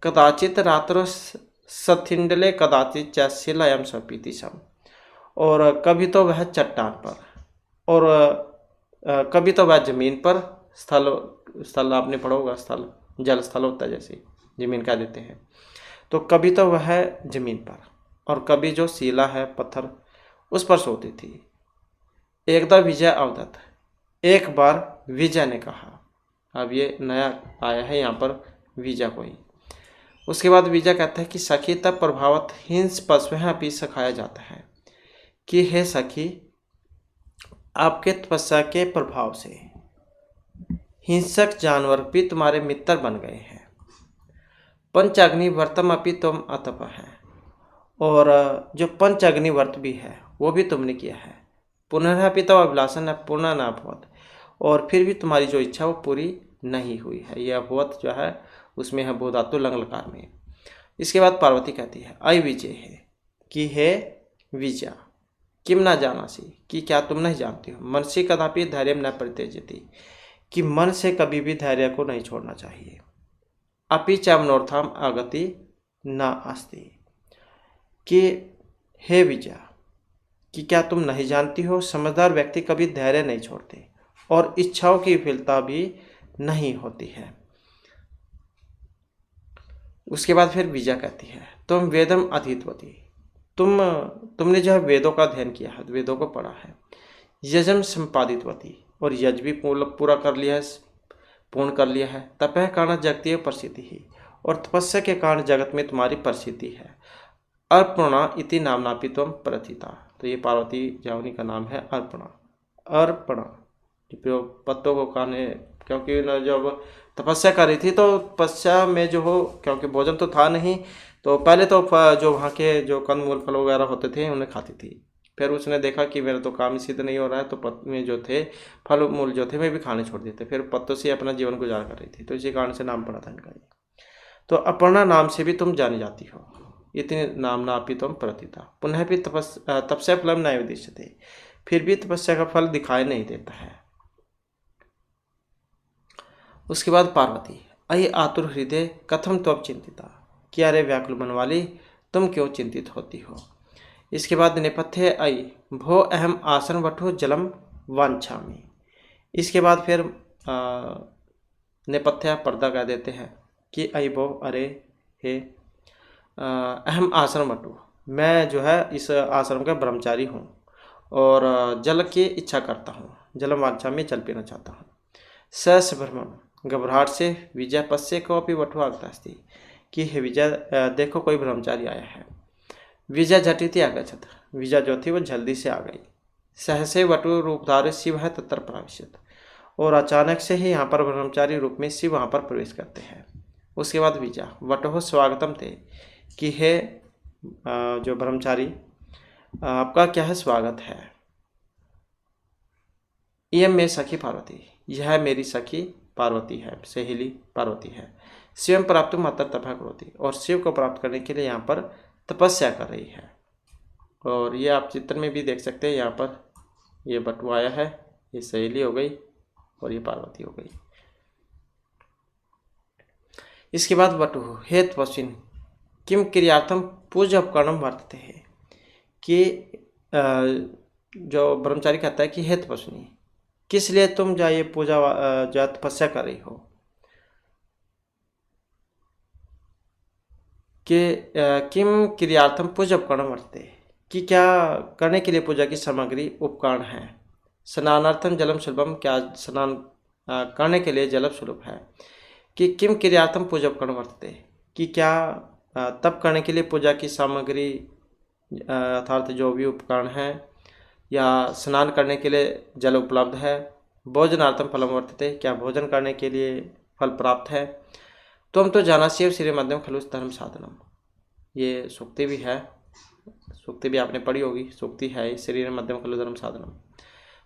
कदाचित रात्रो सथिंडले कदाचित च शिलायाम स्वपीति सम, और कभी तो वह चट्टान पर और कभी तो वह जमीन पर, स्थल आपने पढ़ा होगा, स्थल जल स्थल होता है जैसे जमीन कह देते हैं, तो कभी तो वह जमीन पर और कभी जो शिला है पत्थर उस पर सोती थी। एकदा विजय अवदत, एक बार विजय ने कहा। अब ये नया आया है यहाँ पर विजय को ही। उसके बाद विजय कहता है कि सखी तब प्रभावत हिंस पशु अपनी सिखाया जाता है कि हे सखी, आपके तपस्या के प्रभाव से हिंसक जानवर भी तुम्हारे मित्र बन गए हैं। पंच अग्निवर्तम अपि तुम अतप है, और जो पंच अग्निवर्त भी है वो भी तुमने किया है। पुनरअपि तव अभिलाषण पूर्ण न अभवत, और फिर भी तुम्हारी जो इच्छा वो पूरी नहीं हुई है। यह अभवत जो है उसमें है भू धातु लंग लकार में। इसके बाद पार्वती कहती है अय विजय है, कि हे विजया, किम ना जानासी, कि क्या तुम नहीं जानती हो, मनसी कदापि धैर्य न परित्यजति, कि मन से कभी भी धैर्य को नहीं छोड़ना चाहिए। अपि च मनोर्थम आगति न अस्ति, कि हे विजया, कि क्या तुम नहीं जानती हो, समझदार व्यक्ति कभी धैर्य नहीं छोड़ते और इच्छाओं की विफलता भी नहीं होती है। उसके बाद फिर विजया कहती है तुम वेदम अधीतवती, तुमने जो है वेदों का अध्ययन किया है, वेदों को पढ़ा है। यजम संपादितवती, और यज भी पूरा कर लिया है, पूर्ण कर लिया है। तपह कारण जगतीय प्रसिद्धि ही, और तपस्या के कारण जगत में तुम्हारी प्रसिद्धि है। अर्पणा इति नामनापि त्वं प्रथिता, तो ये पार्वती जावनी का नाम है अर्पणा। अर्पणा पत्तों को खाने, क्योंकि जब तपस्या कर रही थी तो तपस्या में जो हो, क्योंकि भोजन तो था नहीं, तो पहले तो जो वहाँ के जो कंदमूल फल वगैरह होते थे उन्हें खाती थी। फिर उसने देखा कि मेरा तो काम सिद्ध नहीं हो रहा है, तो पत्त में जो थे फल मूल जो थे वे भी खाने छोड़ देते, फिर पत्तों से अपना जीवन गुजार कर रही थी, तो इसी कारण से नाम पड़ा था इनका। तो अपर्णा नाम से भी तुम जानी जाती हो। इतने नामना अपि तुम प्रतिता, पुनः भी तपस्या फलम न उद्देश्यते, फिर भी तपस्या का फल दिखाई नहीं देता है। उसके बाद पार्वती अहि आतुर हृदय कथम त्वं चिंतिता, क्या रे व्याकुल मन वाली, तुम क्यों चिंतित होती हो। इसके बाद नेपथ्य अयि भो अहम आसन वठो जलम वांछामि। इसके बाद फिर नेपथ्य पर्दा कह देते हैं कि अयि भो, अरे हे, अहम आश्रम वटु, मैं जो है इस आश्रम का ब्रह्मचारी हूँ और जल की इच्छा करता हूँ, जलम वांछामि, जल पीना चाहता हूँ। सस भ्रमण, घबराहट से विजय पश्य को भी वटु आगतास्ति, कि हे विजय देखो कोई ब्रह्मचारी आया है। विजय झटिति आगच्छत, विजय जो थी वो जल्दी से आ गई। सहसे वटु रूपधारे शिव है तत्र प्रविशत, और अचानक से ही यहाँ पर ब्रह्मचारी रूप में शिव वहाँ पर प्रवेश करते हैं। उसके बाद विजय वटो स्वागतम थे, कि हे जो ब्रह्मचारी, आपका क्या है स्वागत है। यह में सखी पार्वती, यह मेरी सखी पार्वती है, सहेली पार्वती है। शिव प्राप्त मात्र तपा करोती, और शिव को प्राप्त करने के लिए यहाँ पर तपस्या कर रही है। और ये आप चित्र में भी देख सकते हैं, यहाँ पर ये बटु आया है, ये सहेली हो गई और ये पार्वती हो गई। इसके बाद बटु हे तपस्विन किम क्रियार्थम पूजा उपकरणम वर्तते है, कि जो ब्रह्मचारी कहता है कि हे तपस्विनी, किस लिए तुम जो ये पूजा जो तपस्या कर रही हो, कि किम क्रियार्थम पूजा उपकरण वर्तते, कि क्या करने के लिए पूजा की सामग्री उपकरण है। स्नानार्थम जलम सुलभम, क्या स्नान करने के लिए जलप सुलभ है। कि किम क्रियार्थम पूजोपकरण वर्तते, कि क्या तप करने के लिए पूजा की सामग्री अर्थात जो भी उपकरण है, या स्नान करने के लिए जल उपलब्ध है। भोजनार्थम फलम वर्तते, क्या भोजन करने के लिए फल प्राप्त है। तुम तो जानासी श्री मध्यम खलु धर्म साधनम, ये सूक्ति भी है, सूक्ति भी आपने पढ़ी होगी, सूक्ति है शरीर मध्यम खलु धर्म साधनम।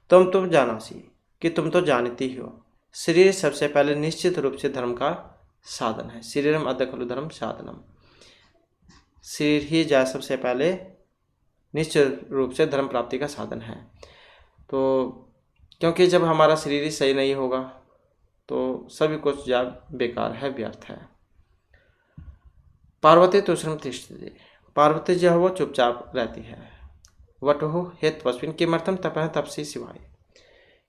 तुम जानासी, कि तुम तो जानती हो, शरीर सबसे पहले निश्चित रूप से धर्म का साधन है। शरीरम अद्य खलु धर्म साधनम, शरीर ही जा सबसे पहले निश्चित रूप से धर्म प्राप्ति का साधन है। तो क्योंकि जब हमारा शरीर ही सही नहीं होगा तो सभी कुछ जा बेकार है, व्यर्थ है। पार्वती तुष्ण तिष्ठति, पार्वती जो है वो चुपचाप रहती है। वटुहु हे तपस्विनी किमर्थम तपः तपसी शिवाय,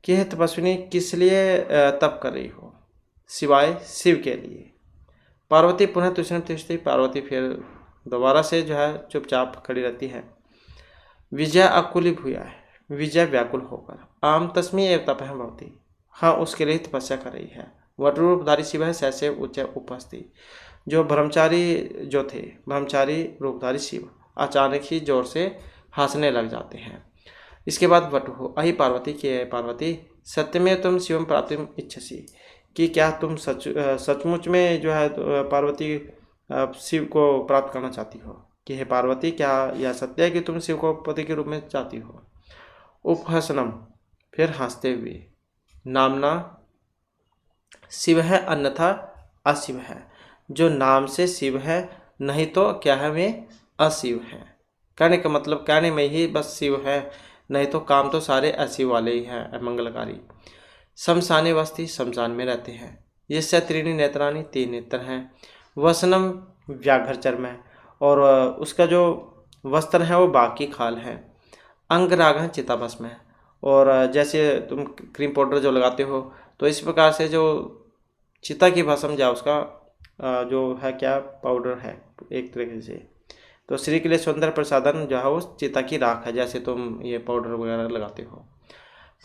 कि हे तपस्विनी किस लिए तप कर रही हो, शिवाय शिव के लिए। पार्वती पुनः तुष्ण तिष्ठति, पार्वती फिर दोबारा से जो है चुपचाप खड़ी रहती है। विजय अकुली भूया है, विजय व्याकुल होकर, आम तस्मी एव तपः भवती, हाँ उसके लिए तपस्या कर रही है। वटरूपधारी शिव है सैसे उच्च उपस्थित, जो ब्रह्मचारी जो थे, ब्रह्मचारी रूपधारी शिव अचानक ही जोर से हंसने लग जाते हैं। इसके बाद वटु अहि पार्वती के, पार्वती सत्य में तुम शिवम प्राप्ति इच्छसी, कि क्या तुम सचमुच में जो है पार्वती शिव को प्राप्त करना चाहती हो। कि हे पार्वती क्या यह सत्य है कि तुम शिव को पति के रूप में चाहती हो। उपहसनम, फिर हंसते हुए, नामना शिव है अन्यथा अशिव है, जो नाम से शिव है नहीं तो क्या है वे अशिव है। कहने का मतलब कहने में ही बस शिव है, नहीं तो काम तो सारे अशिव वाले ही हैं, अमंगलकारी। शमशाने वस्ती, शमशान में रहते हैं। ये त्रीणी नेत्रानी, तीन नेत्र हैं। वसनम व्याघ्रचर में, और उसका जो वस्त्र है वो बाघ की खाल है। अंग राग है चिताभस्म में, और जैसे तुम क्रीम पाउडर जो लगाते हो तो इस प्रकार से जो चिता की भस्म जा उसका जो है क्या पाउडर है एक तरीके से। तो श्री के लिए सुंदर प्रसाधन जो है वो चिता की राख है, जैसे तुम ये पाउडर वगैरह लगाते हो।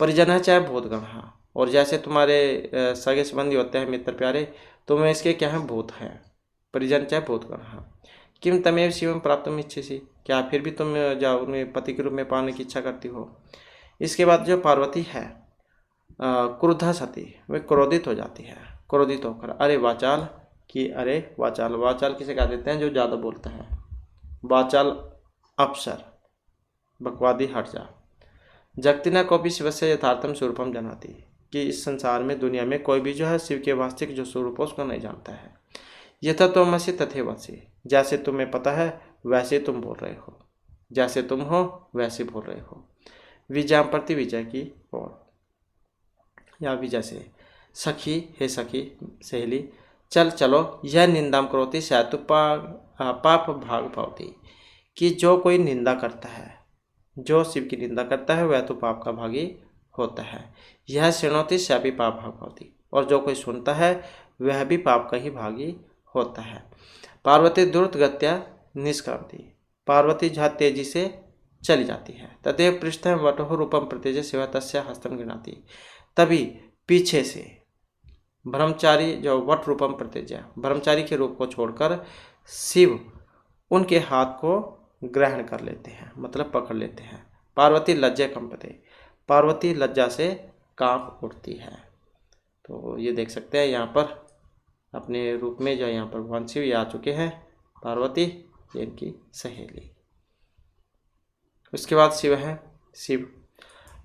परिजन है चाहे भूतगण है, और जैसे तुम्हारे सगे संबंधी होते हैं मित्र प्यारे, तो मैं इसके क्या है भूत हैं, परिजन चाहे भूतगण है। किम तमेव शिवम प्राप्त इच्छसी, क्या फिर भी तुम जाओ उन्हें पति के रूप में पाने की इच्छा करती हो। इसके बाद जो पार्वती है क्रुद्धा सती, वे क्रोधित हो जाती है। क्रोधित होकर अरे वाचाल, कि अरे वाचाल, वाचाल किसे कह देते हैं जो ज़्यादा बोलता है, वाचाल अप्सर बकवादी हट जा। जगती न कोई शिव से यथार्थम स्वरूपम जनाती, कि इस संसार में दुनिया में कोई भी जो है शिव के वास्तविक जो स्वरूप है उसको नहीं जानता है। यथा तुम असी तथे वसी, जैसे तुम्हें पता है वैसे तुम बोल रहे हो, जैसे तुम हो वैसे बोल रहे हो। विजय प्रति विजय की ओर, या विजय से सखी, हे सखी सहेली, चल चलो यह निंदाम करोती सैतु पाप भाग पावती, कि जो कोई निंदा करता है, जो शिव की निंदा करता है वह तो पाप का भागी होता है। यह श्रृणोती सैपी पाप भाग पावती, और जो कोई सुनता है वह भी पाप का ही भागी होता है। पार्वती द्रुत गत्या निष्क्रांति, पार्वती जहाँ तेजी से चली जाती है। तदेव पृष्ठ वटो रूपम प्रत्यज शिव तस्या हस्तम गिनाती, तभी पीछे से ब्रह्मचारी जो वट रूपम प्रत्यज, ब्रह्मचारी के रूप को छोड़कर शिव उनके हाथ को ग्रहण कर लेते हैं, मतलब पकड़ लेते हैं। पार्वती लज्जा कंपते, पार्वती लज्जा से कांप उठती है। तो ये देख सकते हैं यहाँ पर अपने रूप में जो यहाँ पर भगवान शिव आ चुके हैं, पार्वती ये इनकी सहेली। उसके बाद शिव है शिव,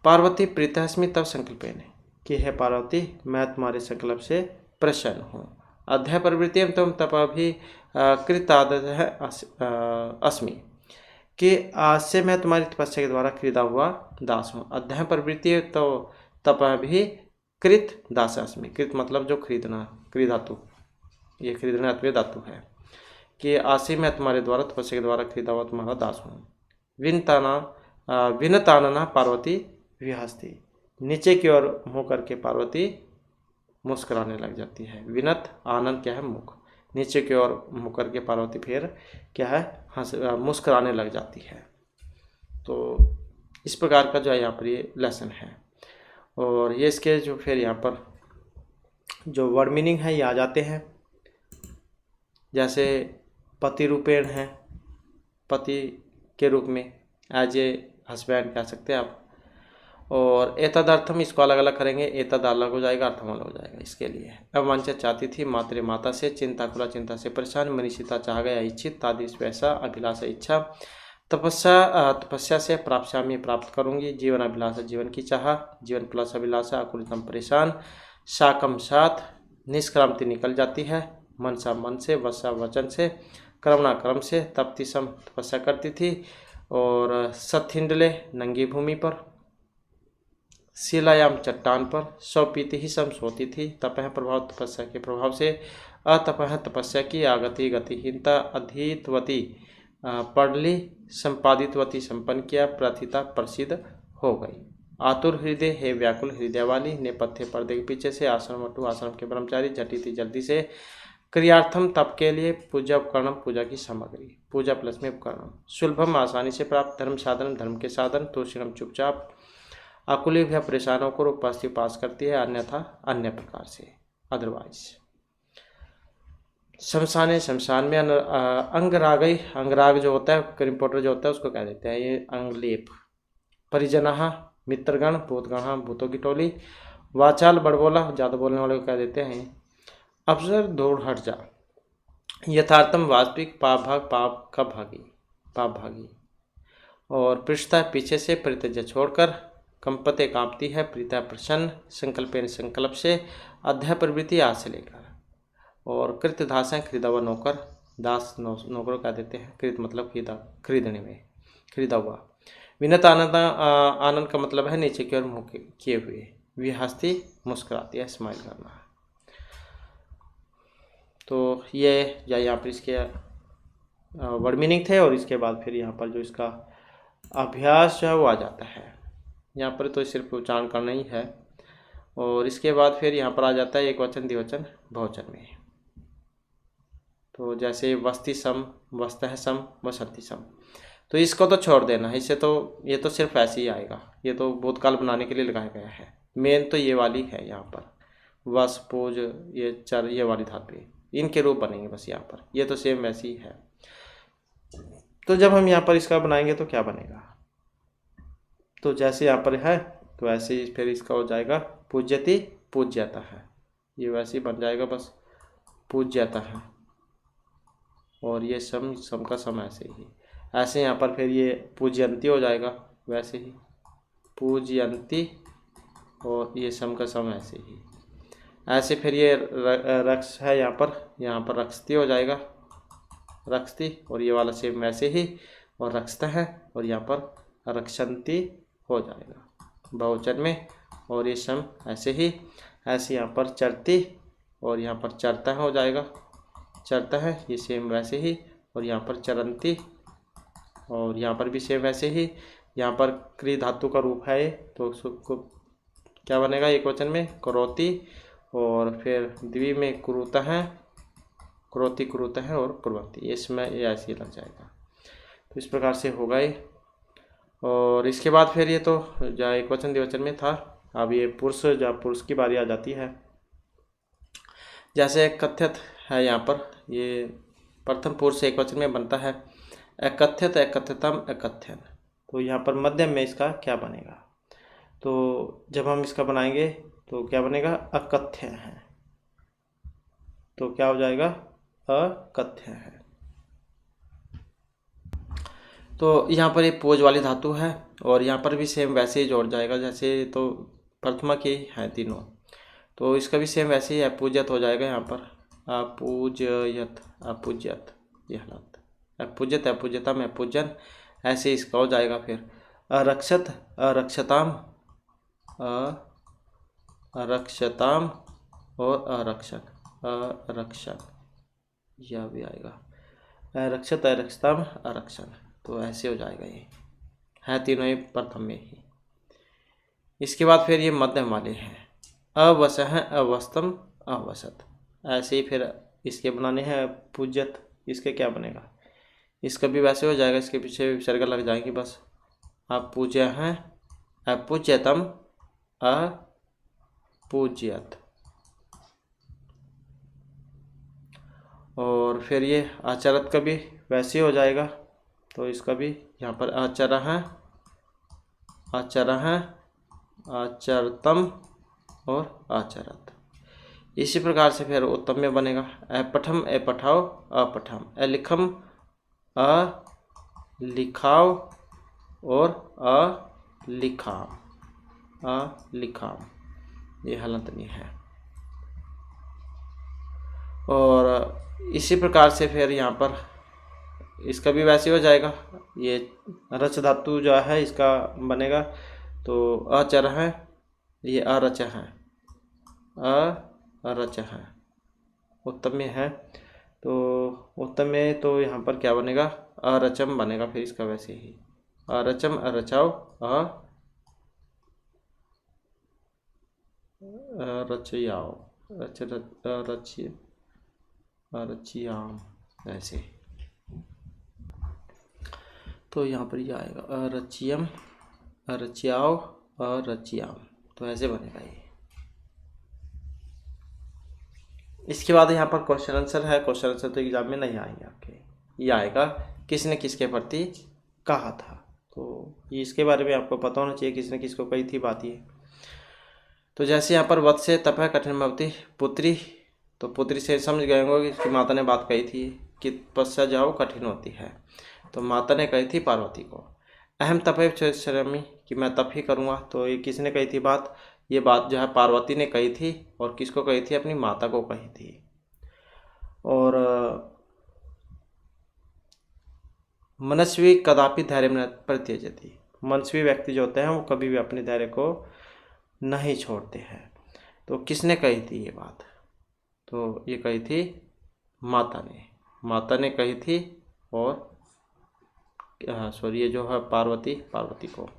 पार्वती प्रीतस्मी तब संकल्पेन, कि है पार्वती मैं तुम्हारे संकल्प से प्रसन्न हूँ। अध्याय प्रवृत्ति तुम तपाभि कृतादत है अस्मि, कि आज से मैं तुम्हारी तपस्या के द्वारा खरीदा हुआ दास हूँ। अध्याय प्रवृत्ति तो तपाभि कृत दास अस्मि, कृत मतलब जो खरीदना, खरीदातु, ये खरीदना अत्वे धातु है, कि आज से मैं तुम्हारे द्वारा तपस्या के द्वारा खरीदा हुआ तुम्हारा दास हूँ। विनतानना पार्वती विहस्ती, नीचे की ओर मुँह करके पार्वती मुस्कुराने लग जाती है। विनत आनंद क्या है मुख, नीचे की ओर मुँह करके पार्वती फिर क्या है मुस्कुराने लग जाती है। तो इस प्रकार का जो है यहाँ पर ये लेसन है, और ये इसके जो फिर यहाँ पर जो वर्ड मीनिंग है ये आ जाते हैं। जैसे पति रूपेण है, पति के रूप में, एज ए हस्बैंड कह सकते हैं आप। और एतदर्थम, इसको अलग अलग करेंगे, एतद अलग हो जाएगा, अर्थम अलग हो जाएगा। इसके लिए अब वंचा चाहती थी मातृ माता से, चिंता खुला चिंता से परेशान, मनीषिता चाह गया इच्छित, तादिश पैसा, अभिलाषा इच्छा, तपस्या से प्राप्स्यामि प्राप्त करूंगी, जीवन अभिलाषा जीवन की चाह, जीवन प्लस अभिलाषा, अकुलितम परेशान, शाकम साथ, निष्क्रांति निकल जाती है, मनसा मन से, वसा वचन से, कर्मणा कर्म से, तप्तिसम तपस्या करती थी, और सथिंडले नंगी भूमि पर, शिलायाम चट्टान पर, स्वपीति ही सम सोती थी, तपह प्रभाव तपस्या के प्रभाव से, अतपह तपस्या की, आगति गतिहीनता, अधीतवती पढ़ ली, संपादितवती संपन्न किया, प्रथिता प्रसिद्ध हो गई, आतुर हृदय है व्याकुल हृदय वाली, नेपथ्य पर्दे के पीछे से, आश्रम वटु आश्रम के ब्रह्मचारी, झटी थी जल्दी से, क्रियार्थम तप के लिए, पूजा उपकरणम पूजा की सामग्री, पूजा प्लस में उपकरणम, सुलभम आसानी से प्राप्त, धर्म साधन धर्म के साधन, तुलसीनम चुपचाप, अकुली भय परेशानों को उपस्थिति पास करती है, अन्यथा अन्य प्रकार से, अदरवाइज। शमशान शमशान में अंगरागई, अंगराग जो होता है, क्रिमपोटर जो होता है उसको कह देते हैं ये अंगलेप, परिजनहा मित्रगण, भूतगण भूतों की टोली, वाचाल बड़बोला ज़्यादा बोलने वाले को कह देते हैं अफसर दौड़ हट जा, यथार्थम वास्तविक, पाप भाग पाप का भागी, पाप भागी, और पृष्ठता पीछे से, परित्यज्य छोड़कर, कंपते कांपती है, प्रीता प्रसन्न, संकल्पेन संकल्प से, अध्याय प्रवृत्ति आज से लेकर, और कृत दास है खरीदा हुआ नौकर, दास नौकरों कह देते हैं, कृत मतलब खरीदा, खरीदने में, खरीदा हुआ, विनत आनंद, आनंद का मतलब है नीचे की ओर मुँह किए हुए, विहस्ती मुस्कुराती है, स्माइल करना। तो ये या यहाँ पर इसके वर्ड मीनिंग थे, और इसके बाद फिर यहाँ पर जो इसका अभ्यास जो है वो आ जाता है। यहाँ पर तो सिर्फ उच्चारण करना ही है, और इसके बाद फिर यहाँ पर आ जाता है एक वचन द्विवचन बहुवचन में। तो जैसे वस्ति सम, वस्तः सम, वसंति सम, तो इसको तो छोड़ देना, इससे तो ये तो सिर्फ ऐसे ही आएगा, ये तो भूतकाल बनाने के लिए लगाया गया है। मेन तो ये वाली है यहाँ पर, वस पूज, ये चर, ये वाली धातु, इनके रूप बनेंगे बस यहाँ पर, ये तो सेम वैसी ही है। तो जब हम यहाँ पर इसका बनाएंगे तो क्या बनेगा, तो जैसे यहाँ पर है तो वैसे ही फिर इसका हो जाएगा पूज्यति पूज्यता है, ये वैसे ही बन जाएगा बस पूज्यता है, और ये सम, सम का सम ऐसे ही, ऐसे यहाँ पर फिर ये पूज्यंती हो जाएगा वैसे ही, पूज्यंती, और ये सम का सम ऐसे ही, ऐसे फिर ये रक्ष है यहाँ पर रक्षती हो जाएगा, रक्षती, और ये वाला सेम वैसे ही, और रक्षता है, और यहाँ पर रक्षंती हो जाएगा बहुवचन में, और ये सम ऐसे ही, ऐसे यहाँ पर चरती, और यहाँ पर चरता हो जाएगा, चरता है, ये सेम वैसे ही, और यहाँ पर चरंती, और यहाँ पर भी सेम वैसे ही, यहाँ पर क्री धातु का रूप है, तो उसको क्या बनेगा एक वचन में करोति, और फिर द्वि में कुरुता है, क्रोति कुरुता है, और कुर्वन्ति, इसमें ये ऐसे ही लग जाएगा। तो इस प्रकार से होगा ये, और इसके बाद फिर ये तो जो एक वचन द्विवचन में था, अब ये पुरुष, जब पुरुष की बारी आ जाती है, जैसे कथ्यत है यहाँ पर, ये प्रथम पुरुष एक वचन में बनता है, एकथ्यत, एकथ्यतम, एकथ्यन, तो यहाँ पर मध्यम में इसका क्या बनेगा, तो जब हम इसका बनाएंगे तो क्या बनेगा, अकथ्य है, तो क्या हो जाएगा, अकथ्य है। तो यहाँ पर एक पोज वाली धातु है, और यहाँ पर भी सेम वैसे ही जोड़ जाएगा, जैसे तो प्रथमा की है तीनों, तो इसका भी सेम वैसे ही अपूज्यत हो जाएगा यहाँ पर, अपूज्यत, अपूज्यत, ये हालत, अपूज्यत, अपूज्यतम, अपूजन, ऐसे इसका हो जाएगा। फिर अरक्षत, अरक्षताम, अरक्षताम, और अरक्षण, अरक्षण, यह भी आएगा, अरक्षत, अरक्षताम, अरक्षण, तो ऐसे हो जाएगा, ये है तीनों ही प्रथम में ही। इसके बाद फिर ये मध्यम वाले हैं, अवसह, अवस्तम, अवसत, ऐसे ही फिर इसके बनाने हैं पूज्यत, इसके क्या बनेगा, इसका भी वैसे हो जाएगा, इसके पीछे विसर्ग लग जाएगी बस, अपूज्य हैं, अपूज्यतम, अपूज्यत, और फिर ये आचरत का भी वैसे ही हो जाएगा। तो इसका भी यहाँ पर आचरह, आचरह, आचरतम और आचरत। इसी प्रकार से फिर उत्तम्य बनेगा। अपठम अपठाओ अपठम, अलिखम अलिखाओ और अलिखाम, अलिखाम, ये हलंतनी है। और इसी प्रकार से फिर यहाँ पर इसका भी वैसे हो जाएगा। ये रच धातु जो है इसका बनेगा, तो अचर है, ये अरच है, अरच है, उत्तम्य है। तो उत्तम्य तो यहाँ पर क्या बनेगा, अरचम बनेगा फिर इसका वैसे ही, अरचम अरचाओ अरचयाओ, अरचियाम, ऐसे। तो यहाँ पर ये आएगा अरचियम अरचियाओ अरचियाम, तो ऐसे बनेगा ये। इसके बाद यहाँ पर क्वेश्चन आंसर है। क्वेश्चन आंसर तो एग्जाम में नहीं आएंगे आपके, ये आएगा किसने किसके प्रति कहा था। तो ये इसके बारे में आपको पता होना चाहिए, किसने किसको कही थी बात ये। तो जैसे यहाँ पर वत से तपह कठिन भवती पुत्री, तो पुत्री से समझ गए होंगे कि इसकी माता ने बात कही थी कि तपस्या जाओ कठिन होती है, तो माता ने कही थी पार्वती को। अहम तपह शरमी, कि मैं तप ही करूँगा, तो ये किसने कही थी बात, ये बात जो है पार्वती ने कही थी। और किसको कही थी, अपनी माता को कही थी। और मनस्वी कदापि धैर्य न परित्यजति, मनस्वी व्यक्ति जो होते हैं वो कभी भी अपने धैर्य को नहीं छोड़ते हैं। तो किसने कही थी ये बात, तो ये कही थी माता ने कही थी। और सॉरी, ये जो है पार्वती को।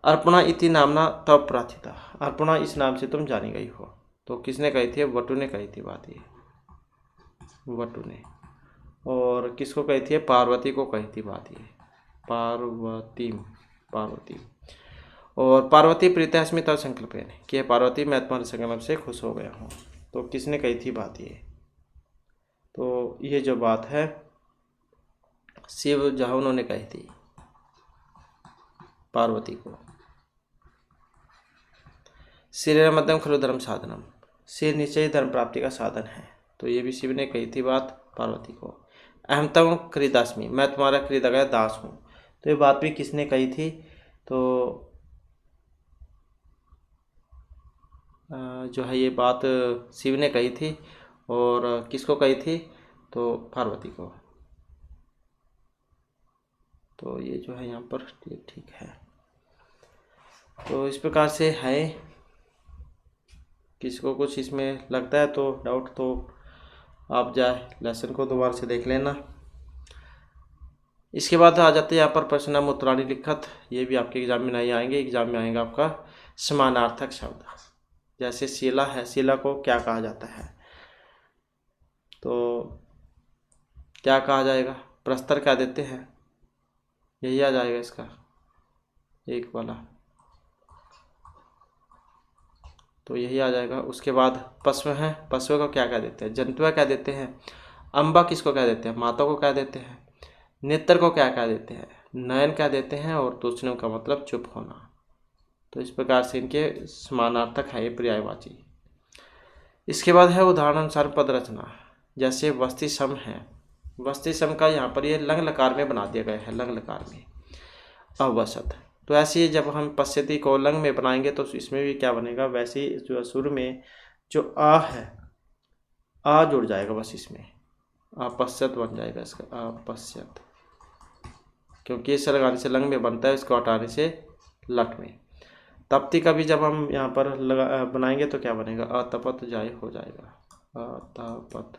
अर्पणा इति नामना तब प्रार्थिता, अर्पणा इस नाम से तुम जानी गई हो, तो किसने कही थी, वटु ने कही थी बात ये, वटु ने। और किसको कही थी, पार्वती को कही थी बात ये, पार्वती। और पार्वती प्रीतस्मि तव संकल्पेन, कि पार्वती मैं तुम्हारे संकल्प से खुश हो गया हूँ, तो किसने कही थी बात ये। तो ये जो बात है शिव जहाँ उन्होंने कही थी पार्वती को। सिर मध्यम खलु धर्म साधनम, सिर नीचे ही धर्म प्राप्ति का साधन है, तो ये भी शिव ने कही थी बात पार्वती को। अहम तम क्रीदास्मि, मैं तुम्हारा क्रीदा दास हूँ, तो ये बात भी किसने कही थी, तो जो है ये बात शिव ने कही थी। और किसको कही थी, तो पार्वती को। तो ये जो है यहाँ पर ठीक है। तो इस प्रकार से है। किसको कुछ इसमें लगता है तो डाउट, तो आप जाए लेसन को दोबारा से देख लेना। इसके बाद आ जाते हैं यहाँ पर प्रश्न उत्तराणी लिखत, ये भी आपके एग्जाम में नहीं आएंगे। एग्जाम में आएगा आपका समानार्थक शब्द। जैसे शिला है, शिला को क्या कहा जाता है, तो क्या कहा जाएगा, प्रस्तर क्या देते हैं, यही आ जाएगा इसका एक वाला, तो यही आ जाएगा। उसके बाद पशु है, पशु को क्या देते हैं, जंतुआ क्या देते हैं। अम्बा किसको क्या देते हैं, माता को क्या देते हैं। नेत्र को क्या देते हैं, नयन क्या देते हैं। और तुष्ण का मतलब चुप होना। तो इस प्रकार से इनके समानार्थक है ये पर्यायवाची। इसके बाद है उदाहरण अनुसार पद रचना। जैसे वस्ती सम है, वस्ती सम का यहाँ पर ये लंग लकार में बना दिया गया है, लंग लकार में अवसत। तो ऐसे ही जब हम पश्यति को लंग में बनाएंगे तो इसमें भी क्या बनेगा, वैसे ही जो सुर में जो आ है, आ जुड़ जाएगा बस, इसमें अपश्यत बन जाएगा इसका, अपश्यत, क्योंकि इस लगाने से लंग में बनता है, इसको हटाने से लट में। तप्ती का भी जब हम यहाँ पर बनाएंगे तो क्या बनेगा, अतपत जाय हो जाएगा, अतपत।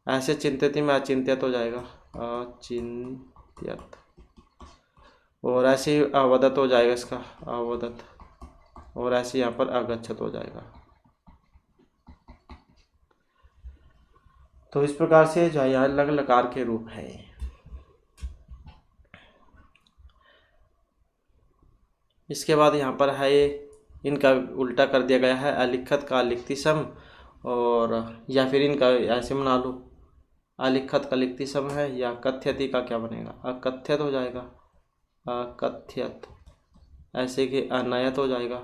ऐसे चिंतित में अचिंत्यत हो जाएगा, अचिंत्यत। और ऐसे ही अवदत हो जाएगा इसका, अवदत। और ऐसे यहाँ पर अगच्छत हो जाएगा। तो इस प्रकार से जो यहाँ लग लकार के रूप है। इसके बाद यहाँ पर है इनका उल्टा कर दिया गया है, अलिखत का लिखती सम, और या फिर इनका ऐसे बना लो, अलिखत का लिखती सम है, या कथ्यति का क्या बनेगा, अकथ्यत हो जाएगा, अकथ्यत। ऐसे कि अनयत हो जाएगा,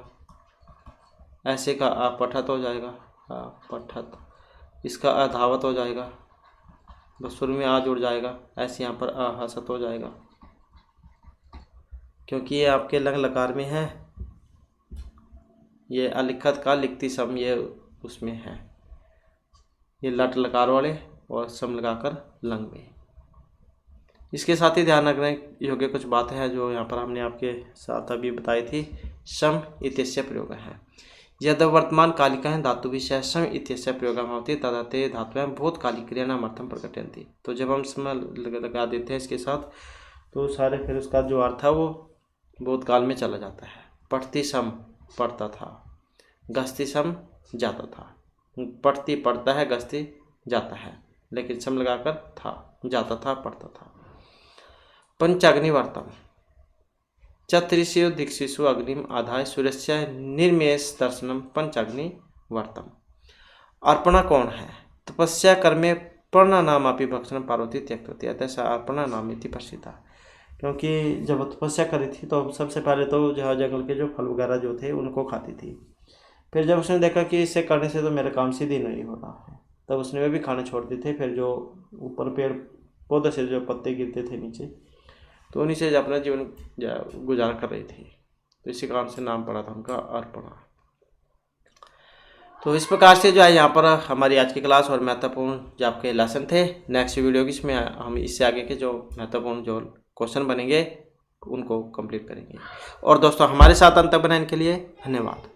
ऐसे का अपठत हो जाएगा, अपठत। इसका अधावत हो जाएगा, बस शुरू में आ जुड़ जाएगा, ऐसे यहाँ पर अहसत हो जाएगा, क्योंकि ये आपके लंग लकार में है। ये अलिखत का लिखती सम ये उसमें है, ये लट लकार वाले और सम लगाकर लंग में। इसके साथ ही ध्यान रखने योग्य कुछ बातें हैं जो यहाँ पर हमने आपके साथ अभी बताई थी। सम इत्यस्य प्रयोग है, यदि वर्तमान कालिका धातु विषय सम इत्यस्य प्रयोग होती तदा ते धातुएं भूतकालिक क्रिया नाम अर्थम प्रकटयन्ति। तो जब हम सम लगा देते हैं इसके साथ तो सारे फिर उसका जो अर्थ है वो भूतकाल में चला जाता है। पढ़ती सम पढ़ता था, गश्ती सम जाता था, पढ़ती पढ़ता है, गश्ती जाता है, लेकिन सम लगाकर था, जाता था, पढ़ता था। पंचाग्निवर्तम चतुर्षु दीक्षिषु अग्निम आधाय सूर्यस्य निर्मेष दर्शनम पंचाग्निवर्तम। अर्पणा कौन है, तपस्या कर्मे पर्णानामापि भक्षणम पार्वती त्यक्तवती, अतः अर्पणा नामिति प्रसिद्धा। क्योंकि जब वो तपस्या करी थी तो सबसे पहले तो जहाँ जंगल के जो फल वगैरह जो थे उनको खाती थी। फिर जब उसने देखा कि इसे करने से तो मेरा काम सीधी नहीं हो रहा है, तब उसने वे भी खाने छोड़ दिए थे। फिर जो ऊपर पेड़ पौधे से जो पत्ते गिरते थे नीचे, तो उन्हीं से अपना जीवन गुजार कर रही थी। तो इसी कारण से नाम पड़ा था उनका अर्पणा। तो इस प्रकार से जो है यहाँ पर हमारी आज की क्लास और महत्वपूर्ण जो आपके लेसन थे। नेक्स्ट वीडियो की इसमें हम इससे आगे के जो महत्वपूर्ण जो क्वेश्चन बनेंगे उनको कंप्लीट करेंगे। और दोस्तों हमारे साथ अंत तक बनाने के लिए धन्यवाद।